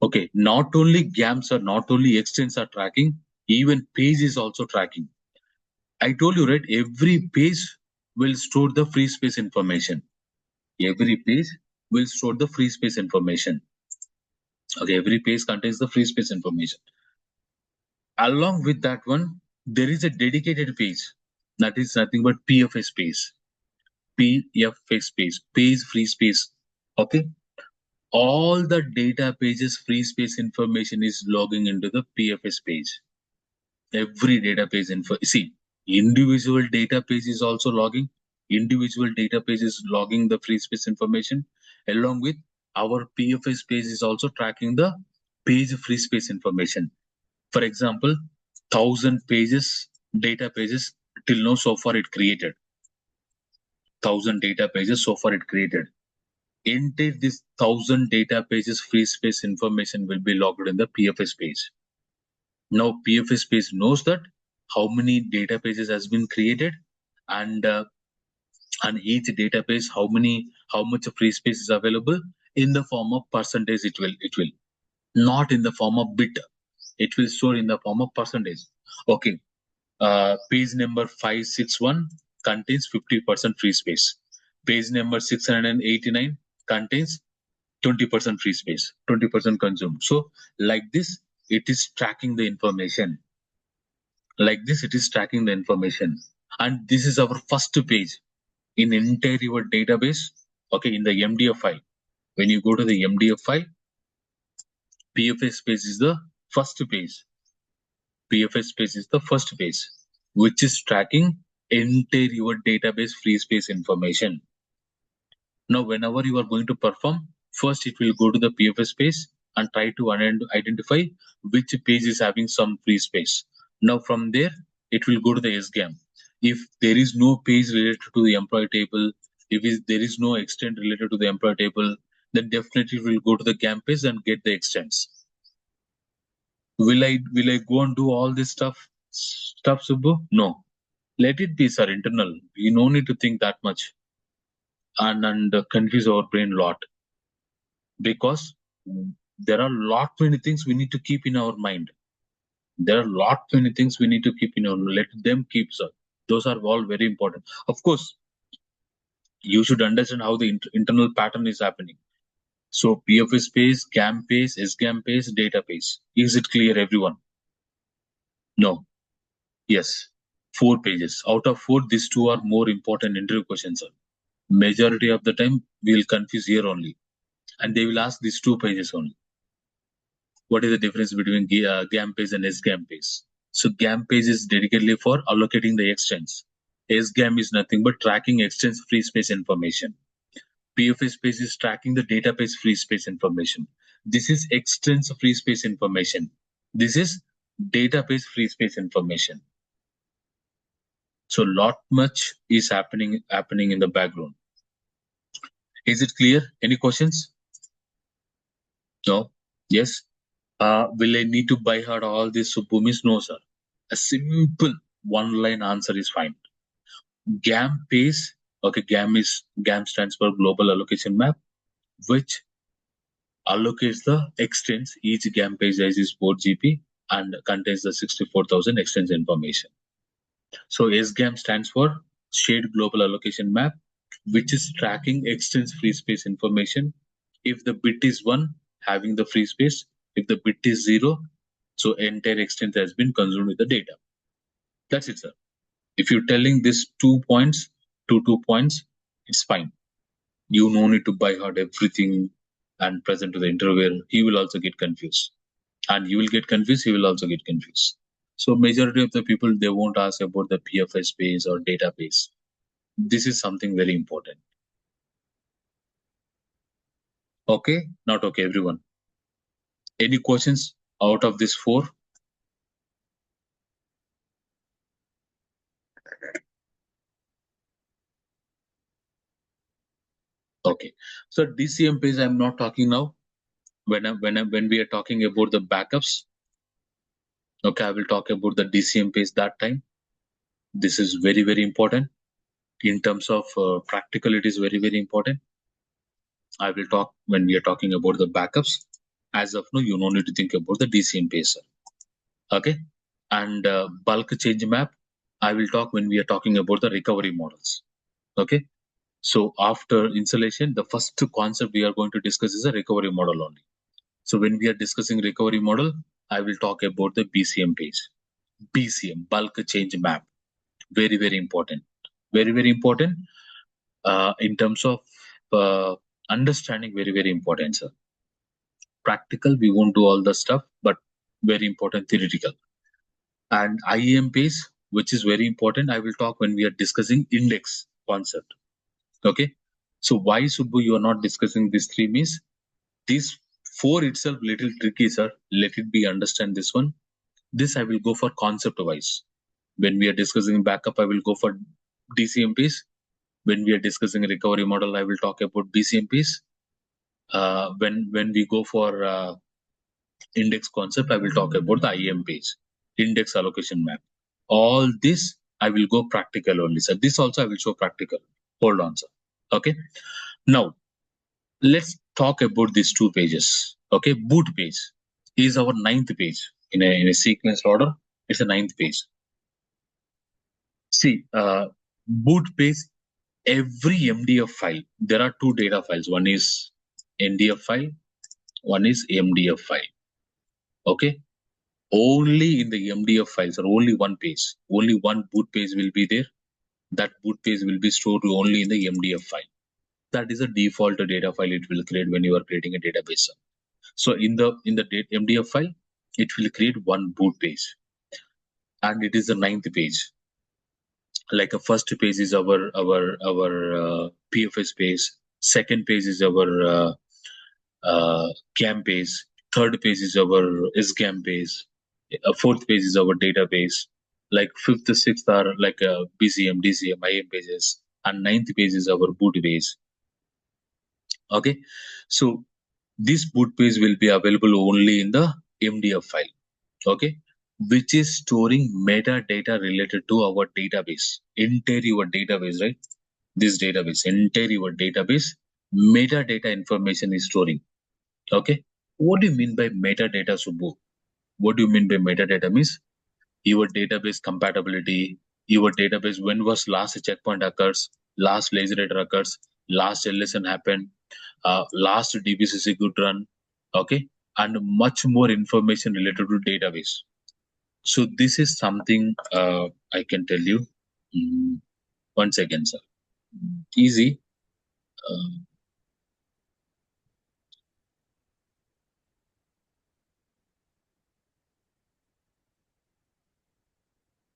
Okay, not only GAMs or not only extents are tracking, even page is also tracking. I told you, right, every page will store the free space information. Every page will store the free space information. Okay, every page contains the free space information. Along with that one, there is a dedicated page. That is nothing but PFS page. PFS page, page free space. Okay. All the data pages free space information is logging into the PFS page. Every database info. See, individual data page is also logging. Individual data page is logging the free space information. Along with our PFS page is also tracking the page free space information. For example, 1,000 pages, data pages till now so far it created 1,000 data pages. So far it created. Entire this 1,000 data pages free space information will be logged in the PFS page. Now PFS page knows that how many data pages has been created, and each database how much free space is available in the form of percentage. It will not in the form of bit. It will store in the form of percentage. Okay. Page number 561 contains 50% free space. Page number 689 contains 20% free space, 20% consumed. So like this, it is tracking the information. Like this, it is tracking the information. And this is our first page in entire your database. Okay, in the MDF file. When you go to the MDF file, PFS page is the first page. PFS page is the first page, which is tracking entire your database free space information. Now, whenever you are going to perform, first it will go to the PFS page and try to identify which page is having some free space. Now, from there, it will go to the SGAM. If there is no page related to the employee table, there is no extent related to the employee table, then definitely will go to the GAM page and get the extents. Will I go and do all this stuff, Subbu? No. Let it be, sir, internal. You no need to think that much and confuse our brain a lot, because there are many things we need to keep in our mind. There are many things we need to keep in our mind. Let them keep, sir. Those are all very important. Of course, you should understand how the internal pattern is happening. So PFS page, GAM page, SGAM page, data page. Is it clear, everyone? No. Yes. 4 pages. Out of 4, these 2 are more important interview questions, sir. Majority of the time, we will confuse here only. And they will ask these 2 pages only. What is the difference between GAM page and SGAM page? So GAM page is dedicatedly for allocating the extents. SGAM is nothing but tracking extents free space information. PFS page is tracking the database free space information. This is extents free space information. This is database free space information. So much is happening in the background. Is it clear? Any questions? No? Yes? Will I need to buy hard all this Subbumis? No, sir. A simple one-line answer is fine. GAM page, okay, GAM stands for Global Allocation Map, which allocates the extents. Each GAM page size is 4 GB and contains the 64,000 extents information. So SGAM stands for Shared Global Allocation Map, which is tracking extents free space information. If the bit is 1, having the free space. If the bit is 0, so entire extent has been consumed with the data. That's it, sir. If you're telling this 2 points, 2 points, it's fine. You no need to buy hard everything and present to the interviewer. He will also get confused. And you will get confused, he will also get confused. So majority of the people, they won't ask about the PFS page or database. This is something very important. Okay, not okay, everyone. Any questions out of this 4? Okay, so DCM page I'm not talking now. When we are talking about the backups, okay, I will talk about the DCM page that time. This is very, very important. In terms of practical, it is very, very important. I will talk when we are talking about the backups. As of now, you don't need to think about the DCM page, sir. Okay, and bulk change map, I will talk when we are talking about the recovery models. Okay, so after installation, the first concept we are going to discuss is a recovery model only. So when we are discussing recovery model, I will talk about the BCM page. BCM, bulk change map, very, very important. Very, very important in terms of understanding, very, very important, sir. Practical, we won't do all the stuff, but very important theoretical. And IAM page, which is very important, I will talk when we are discussing index concept. Okay, so why Subbu you are not discussing these 3 means? These 4 itself little tricky, sir. Let it be understand this one. This I will go for concept wise. When we are discussing backup, I will go for DCMPs. When we are discussing recovery model, I will talk about BCMPs. When we go for index concept, I will talk about the IMPs, index allocation map. All this I will go practical only, sir. This also I will show practical. Hold on, sir. Okay. Now let's talk about these two pages. Okay, boot page is our 9th page in a sequence order. It's a 9th page. See, boot page, every MDF file, there are two data files. One is NDF file, one is MDF file. Okay, only in the MDF files or only one page, only one boot page will be there. That boot page will be stored only in the MDF file. That is a default data file it will create when you are creating a database. So in the MDF file, it will create one boot page, and it is the 9th page. Like a first page is our PFS page, second page is our GAM page, third page is our SGAM page, fourth page is our database, like fifth, sixth are like BCM, DCM, IM pages, and 9th page is our boot page. Okay, so this boot page will be available only in the MDF file. Okay, which is storing metadata related to our database, entire your database, right? This database, entire your database, metadata information is storing. Okay, what do you mean by metadata, Subbu? What do you mean by metadata? Means your database compatibility, your database, when was last checkpoint occurs, last lazy rate occurs, last LSN happened, last DBCC good run, okay, and much more information related to database. So this is something I can tell you. 1 second, sir. Easy.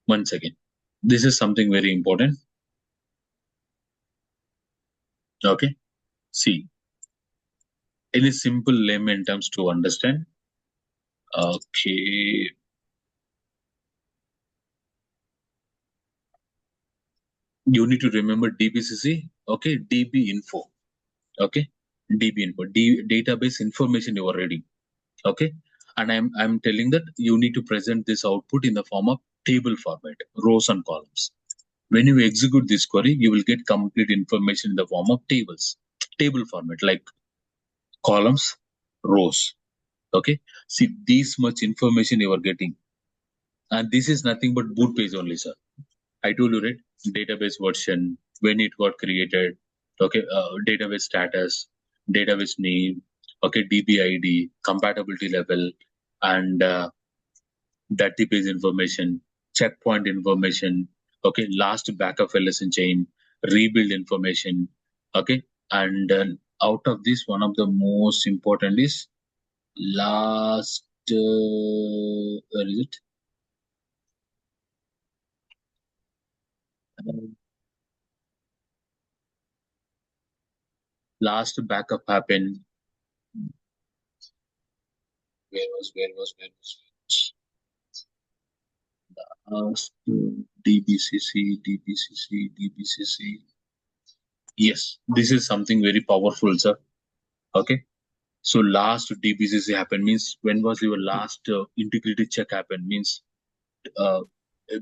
1 second. This is something very important. Okay. See, in a simple layman terms to understand. Okay. You need to remember DBCC. Okay, DB info. Okay, DB info, database information you are reading. Okay, and I'm telling that you need to present this output in the form of table format, rows and columns. When you execute this query, you will get complete information in the form of tables, table format, like columns, rows. Okay, see this much information you are getting, and this is nothing but boot page only, sir. I told you, right? Database version, when it got created, okay, database status, database name, okay, DB ID, compatibility level, and database information, checkpoint information, okay, last backup LSN chain, rebuild information, okay, and out of this, one of the most important is last, where is it? Last backup happened. Where was last DBCC. Yes, this is something very powerful, sir. Okay, so last DBCC happened means when was your last integrity check happened means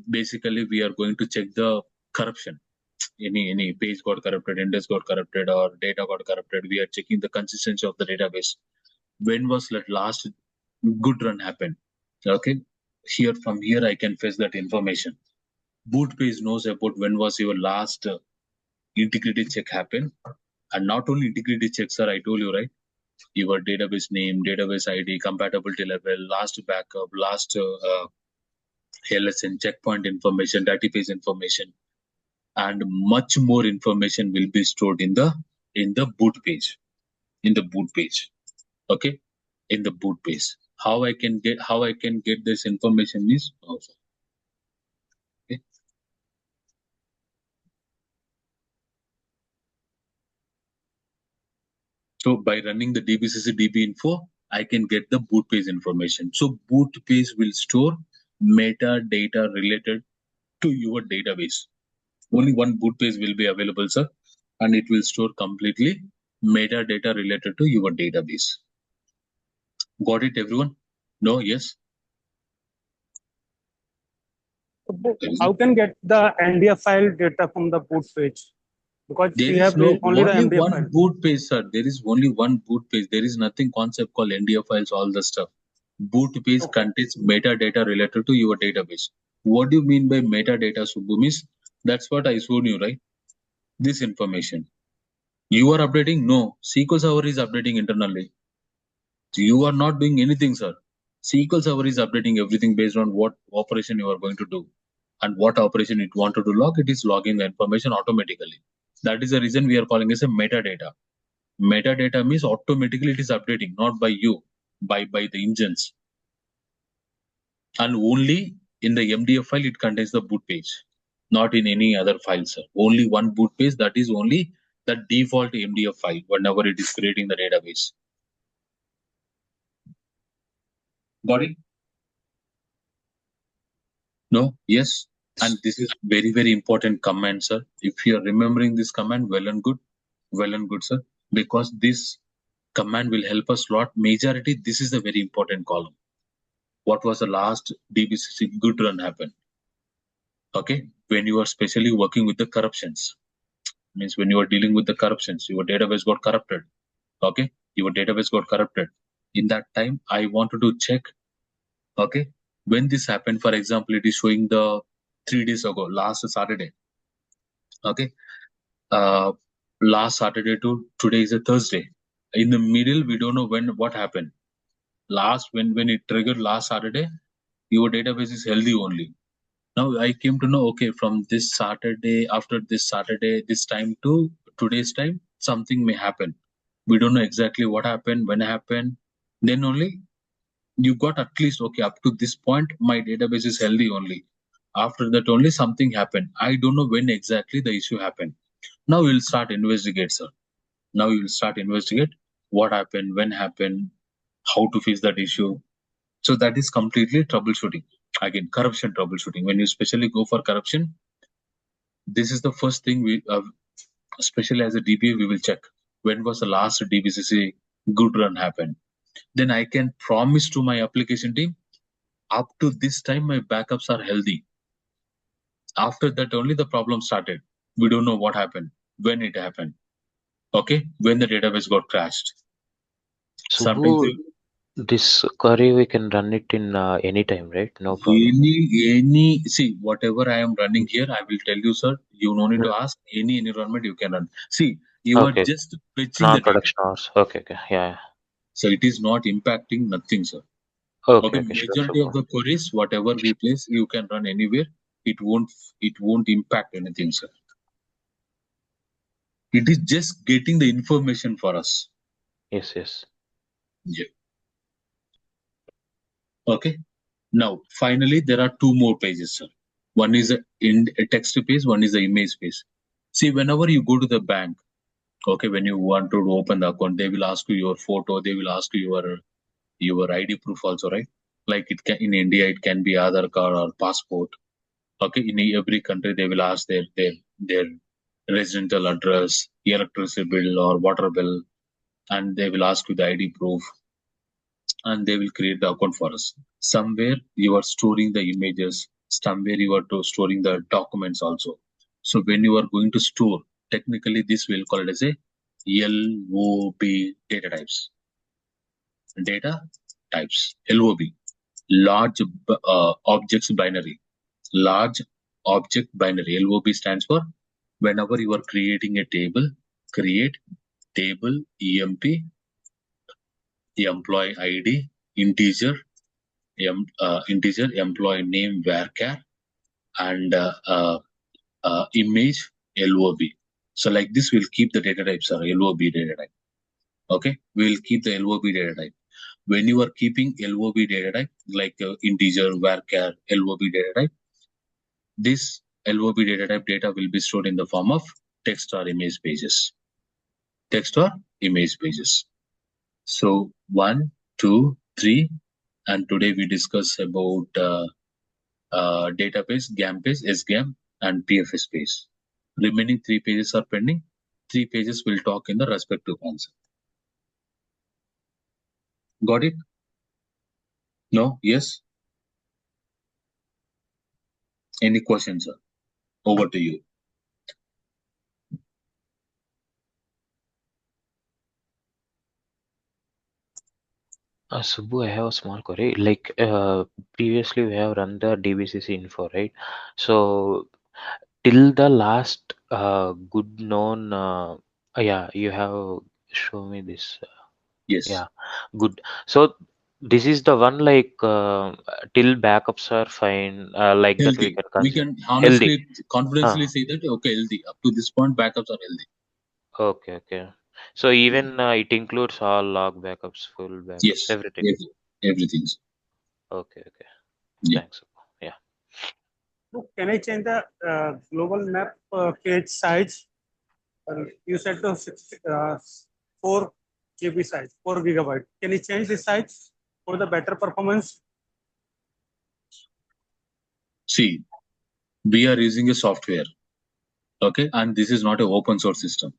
basically we are going to check the corruption. Any page got corrupted, index got corrupted, or data got corrupted. We are checking the consistency of the database. When was that last good run happened? Okay, here from here I can fetch that information. Boot page knows about when was your last integrity check happened, and not only integrity checks, sir. I told you, right? Your database name, database ID, compatibility level, last backup, last LSN, checkpoint information, database information, and much more information will be stored in the boot page. In the boot page, okay, in the boot page. How I can get this information is also. Okay. So by running the DBCC DB info, I can get the boot page information. So boot page will store metadata related to your database. Only one boot page will be available, sir, and it will store completely metadata related to your database. Got it, everyone? No? Yes? How can get the NDF file data from the boot page? Because There we is have no only the only MDF one file. boot page, sir. There is only one boot page. There is nothing concept called NDF files, all the stuff. Boot page contains metadata related to your database. What do you mean by metadata, Subbu? Means that's what I showed you, right? This information. You are updating? No. SQL Server is updating internally. You are not doing anything, sir. SQL Server is updating everything based on what operation you are going to do. And what operation it wanted to log, it is logging the information automatically. That is the reason we are calling it a metadata. Metadata means automatically it is updating, not by you, by the engines. And only in the MDF file it contains the boot page, not in any other file, sir. Only one boot page, that is only the default MDF file whenever it is creating the database. Got it? No? Yes? And this is very, very important command, sir. If you are remembering this command, well and good, sir, because this command will help us a lot. Majority, this is the very important column. What was the last DBCC good run happen? Okay, when you are specially working with the corruptions, means when you are dealing with the corruptions, your database got corrupted. Okay, your database got corrupted. In that time, I wanted to check. Okay, when this happened, for example, it is showing the 3 days ago, last Saturday. Okay, last Saturday to today is a Thursday. In the middle, we don't know what happened. When it triggered last Saturday, your database is healthy only. Now I came to know, okay, from this Saturday, after this Saturday, this time to today's time, something may happen. We don't know exactly what happened, when happened. Then only you got at least, okay, up to this point, my database is healthy only. After that only something happened. I don't know when exactly the issue happened. Now we'll start investigate, sir. Now you will start investigate what happened, when happened, how to fix that issue. So that is completely troubleshooting. Again, corruption troubleshooting. When you especially go for corruption, this is the first thing we, especially as a DBA, we will check. When was the last DBCC good run happened? Then I can promise to my application team, up to this time, my backups are healthy. After that, only the problem started. We don't know what happened, when it happened. Okay, when the database got crashed. So this query we can run it in any time, right? No problem. Any see, whatever I am running here, I will tell you, sir. You no need to ask any environment you can run. See, you are just fetching the data. Non-production hours. Okay, yeah. So it is not impacting nothing, sir. Okay, majority of the queries, whatever we place, you can run anywhere. It won't impact anything, sir. It is just getting the information for us. Yes. Yeah. Okay. Now, finally, there are two more pages, sir. One is a text page, one is the image page. See, whenever you go to the bank, okay, when you want to open the account, they will ask you your photo, they will ask you your ID proof also, right? Like in India, it can be Aadhaar card or passport. Okay, in every country, they will ask their residential address, electricity bill or water bill, and they will ask you the ID proof, and they will create the account for us. Somewhere you are storing the images, somewhere you are storing the documents also. So when you are going to store, technically this will call it as a LOB data types. Data types, LOB, large objects binary. Large object binary. LOB stands for whenever you are creating a table, create table EMP, employee ID, integer employee name varchar, and image LOB. So like this, we'll keep the data types are LOB data type. Okay, we'll keep the LOB data type. When you are keeping LOB data type, like integer, varchar, LOB data type, this LOB data type data will be stored in the form of text or image pages. Text or image pages. So 1, 2, 3, and today we discuss about database, GAM page, SGAM, and PFS page. Remaining 3 pages are pending. 3 pages will talk in the respective answer. Got it? No? Yes? Any questions, sir? Over to you. Subbu, I have a small query. Like previously we have run the DBCC info, right? So till the last good known, yeah, you have shown me this. Yes. Yeah, good. So this is the one like till backups are fine, like that we Healthy. can We consider can healthy. honestly, confidently say that, okay, healthy. Up to this point, backups are healthy. Okay, okay. So even it includes all log backups, full backups, Yes. everything. Everything. Okay, okay. Yeah. Thanks. Yeah. So can I change the global map page size? You said to 4 GB size, 4 gigabyte. Can you change the size for the better performance? See, we are using a software, okay, and this is not an open source system,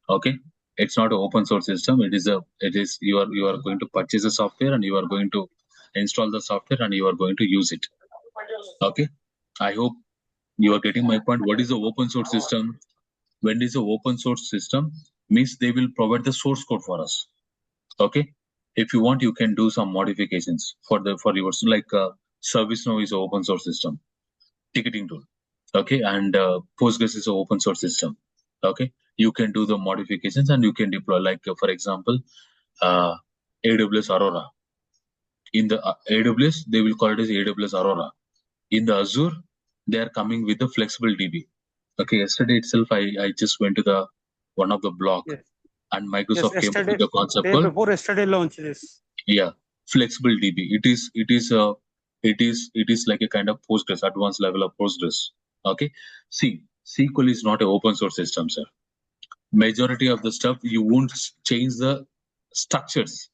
okay. It's not an open source system. It is you are going to purchase a software and you are going to install the software and you are going to use it, okay. I hope you are getting my point. What is the open source system? When is an open source system means they will provide the source code for us, okay. If you want, you can do some modifications for yours, like ServiceNow is an open source system ticketing tool, okay, and Postgres is an open source system, okay. You can do the modifications and you can deploy, like for example, AWS Aurora. In the AWS, they will call it as AWS Aurora. In the Azure, they are coming with the flexible DB. Okay, yesterday itself, I just went to the one of the blog, yes. and Microsoft Yes, came up with the concept day called, before yesterday launch this. yeah, flexible DB. It is like a kind of Postgres, advanced level of Postgres. Okay, see, SQL is not an open source system, sir. Majority of the stuff you won't change the structures.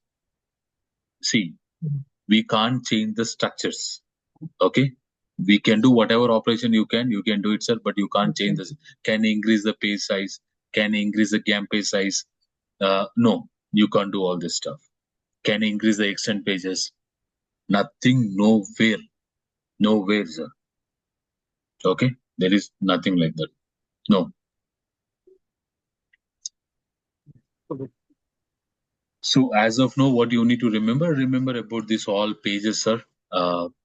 See, we can't change the structures. Okay, we can do whatever operation you can do it, sir, but you can't change this. Can you increase the page size? Can you increase the GAM page size? No, you can't do all this stuff. Can you increase the extend pages? Nothing, nowhere, sir. Okay, there is nothing like that. No. Okay. So as of now, what you need to remember about this all pages, sir.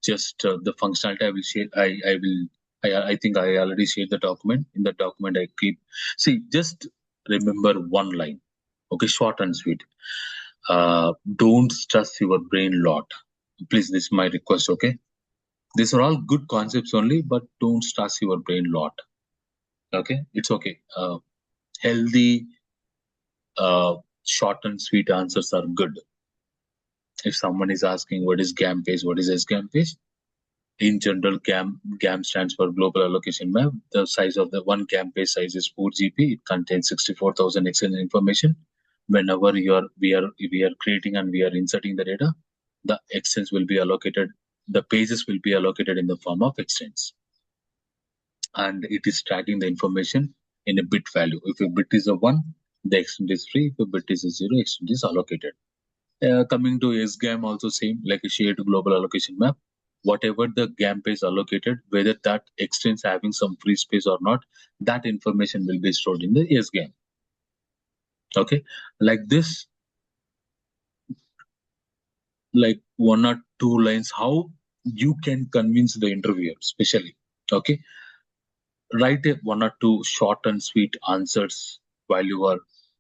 Just the functionality I will share. I think I already shared the document. In the document, I keep. See, just remember one line. Okay, short and sweet. Don't stress your brain lot. Please, this is my request. Okay, these are all good concepts only, but don't stress your brain lot. Okay, it's okay. Healthy, short and sweet answers are good. If someone is asking what is GAM page, what is SGAM page? In general, GAM stands for Global Allocation Map. The size of the one GAM page size is 4 GB. It contains 64,000 Excel information. Whenever we are creating and we are inserting the data, the extents will be allocated. The pages will be allocated in the form of extents, and it is tracking the information in a bit value. If a bit is a 1, the extent is free. If a bit is a 0, extent is allocated. Coming to SGAM, also same, like a shared global allocation map. Whatever the GAM page allocated, whether that extends having some free space or not, that information will be stored in the SGAM. Okay, like this, like 1 or 2 lines, how you can convince the interviewer, especially. Okay, write 1 or 2 short and sweet answers while you are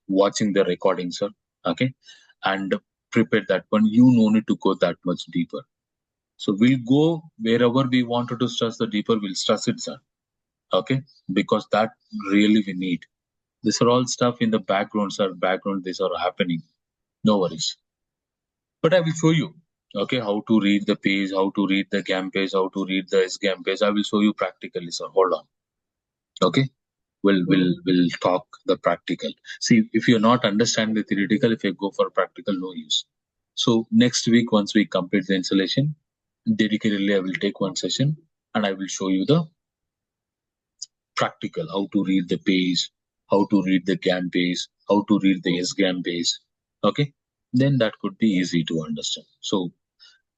watching the recording, sir. Okay, and prepare that one. You no need to go that much deeper. So we'll go wherever we wanted to stress the deeper, we'll stress it, sir. Okay, because that really we need. These are all stuff in the background, sir. Background, these are happening. No worries. But I will show you, okay, how to read the page, how to read the GAM page, how to read the SGAM page. I will show you practically, sir. Hold on. Okay, we'll talk the practical. See, if you're not understanding the theoretical, if you go for practical, no use. So next week, once we complete the installation, dedicatedly I will take one session and I will show you the practical, how to read the page, how to read the GAM page, how to read the SGAM page. Okay, then that could be easy to understand. So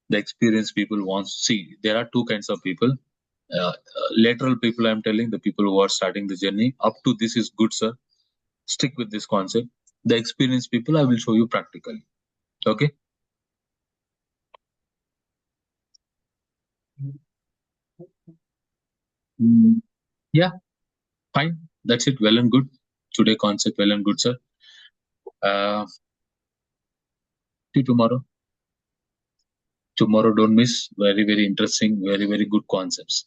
the experienced people want to see. There are two kinds of people. Lateral people, I'm telling, the people who are starting the journey. Up to this is good, sir. Stick with this concept. The experienced people, I will show you practically. Okay. Yeah, fine. That's it. Well and good. Today concept well and good, sir. See you tomorrow. Tomorrow, don't miss. Very, very interesting. Very, very good concepts.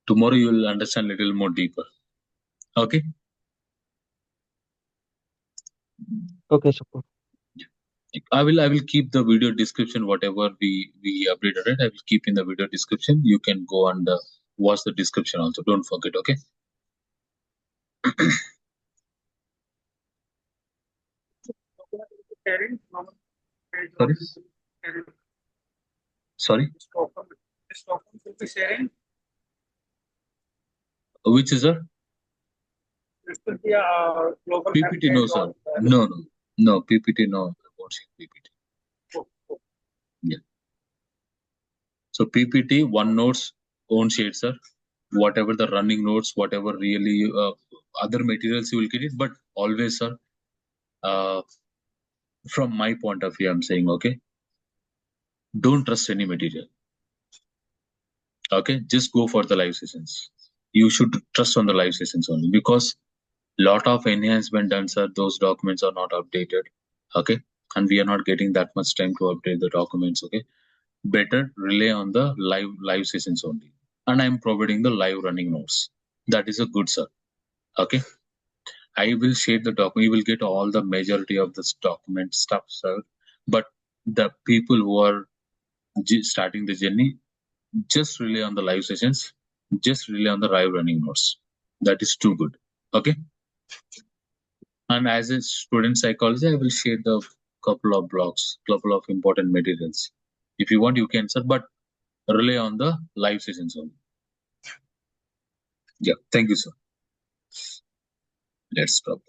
Tomorrow you will understand a little more deeper. Okay. Okay, Subbu. I will keep the video description, whatever we updated it. I will keep in the video description. You can go and watch the description also. Don't forget. Okay. Sorry. Sorry. This document will be sharing. Which is a This will be a global PPT? No, sir. No PPT. No, I won't share PPT. Yeah. So PPT, OneNotes, own shade, sir. Whatever the running notes, whatever really other materials you will get it, but always, sir, from my point of view, I'm saying, okay, don't trust any material. Okay, just go for the live sessions. You should trust on the live sessions only, because lot of enhancement done, sir. Those documents are not updated. Okay, and we are not getting that much time to update the documents. Okay, better rely on the live sessions only. And I'm providing the live running notes. That is a good, sir. Okay. I will share the document. You will get all the majority of this document stuff, sir. But the people who are starting the journey, just rely on the live sessions. Just rely on the live running notes. That is too good. Okay. And as a student psychology, I will share the couple of blogs, couple of important materials. If you want, you can, sir. But rely on the live sessions only. Yeah. Thank you, sir. Let's stop.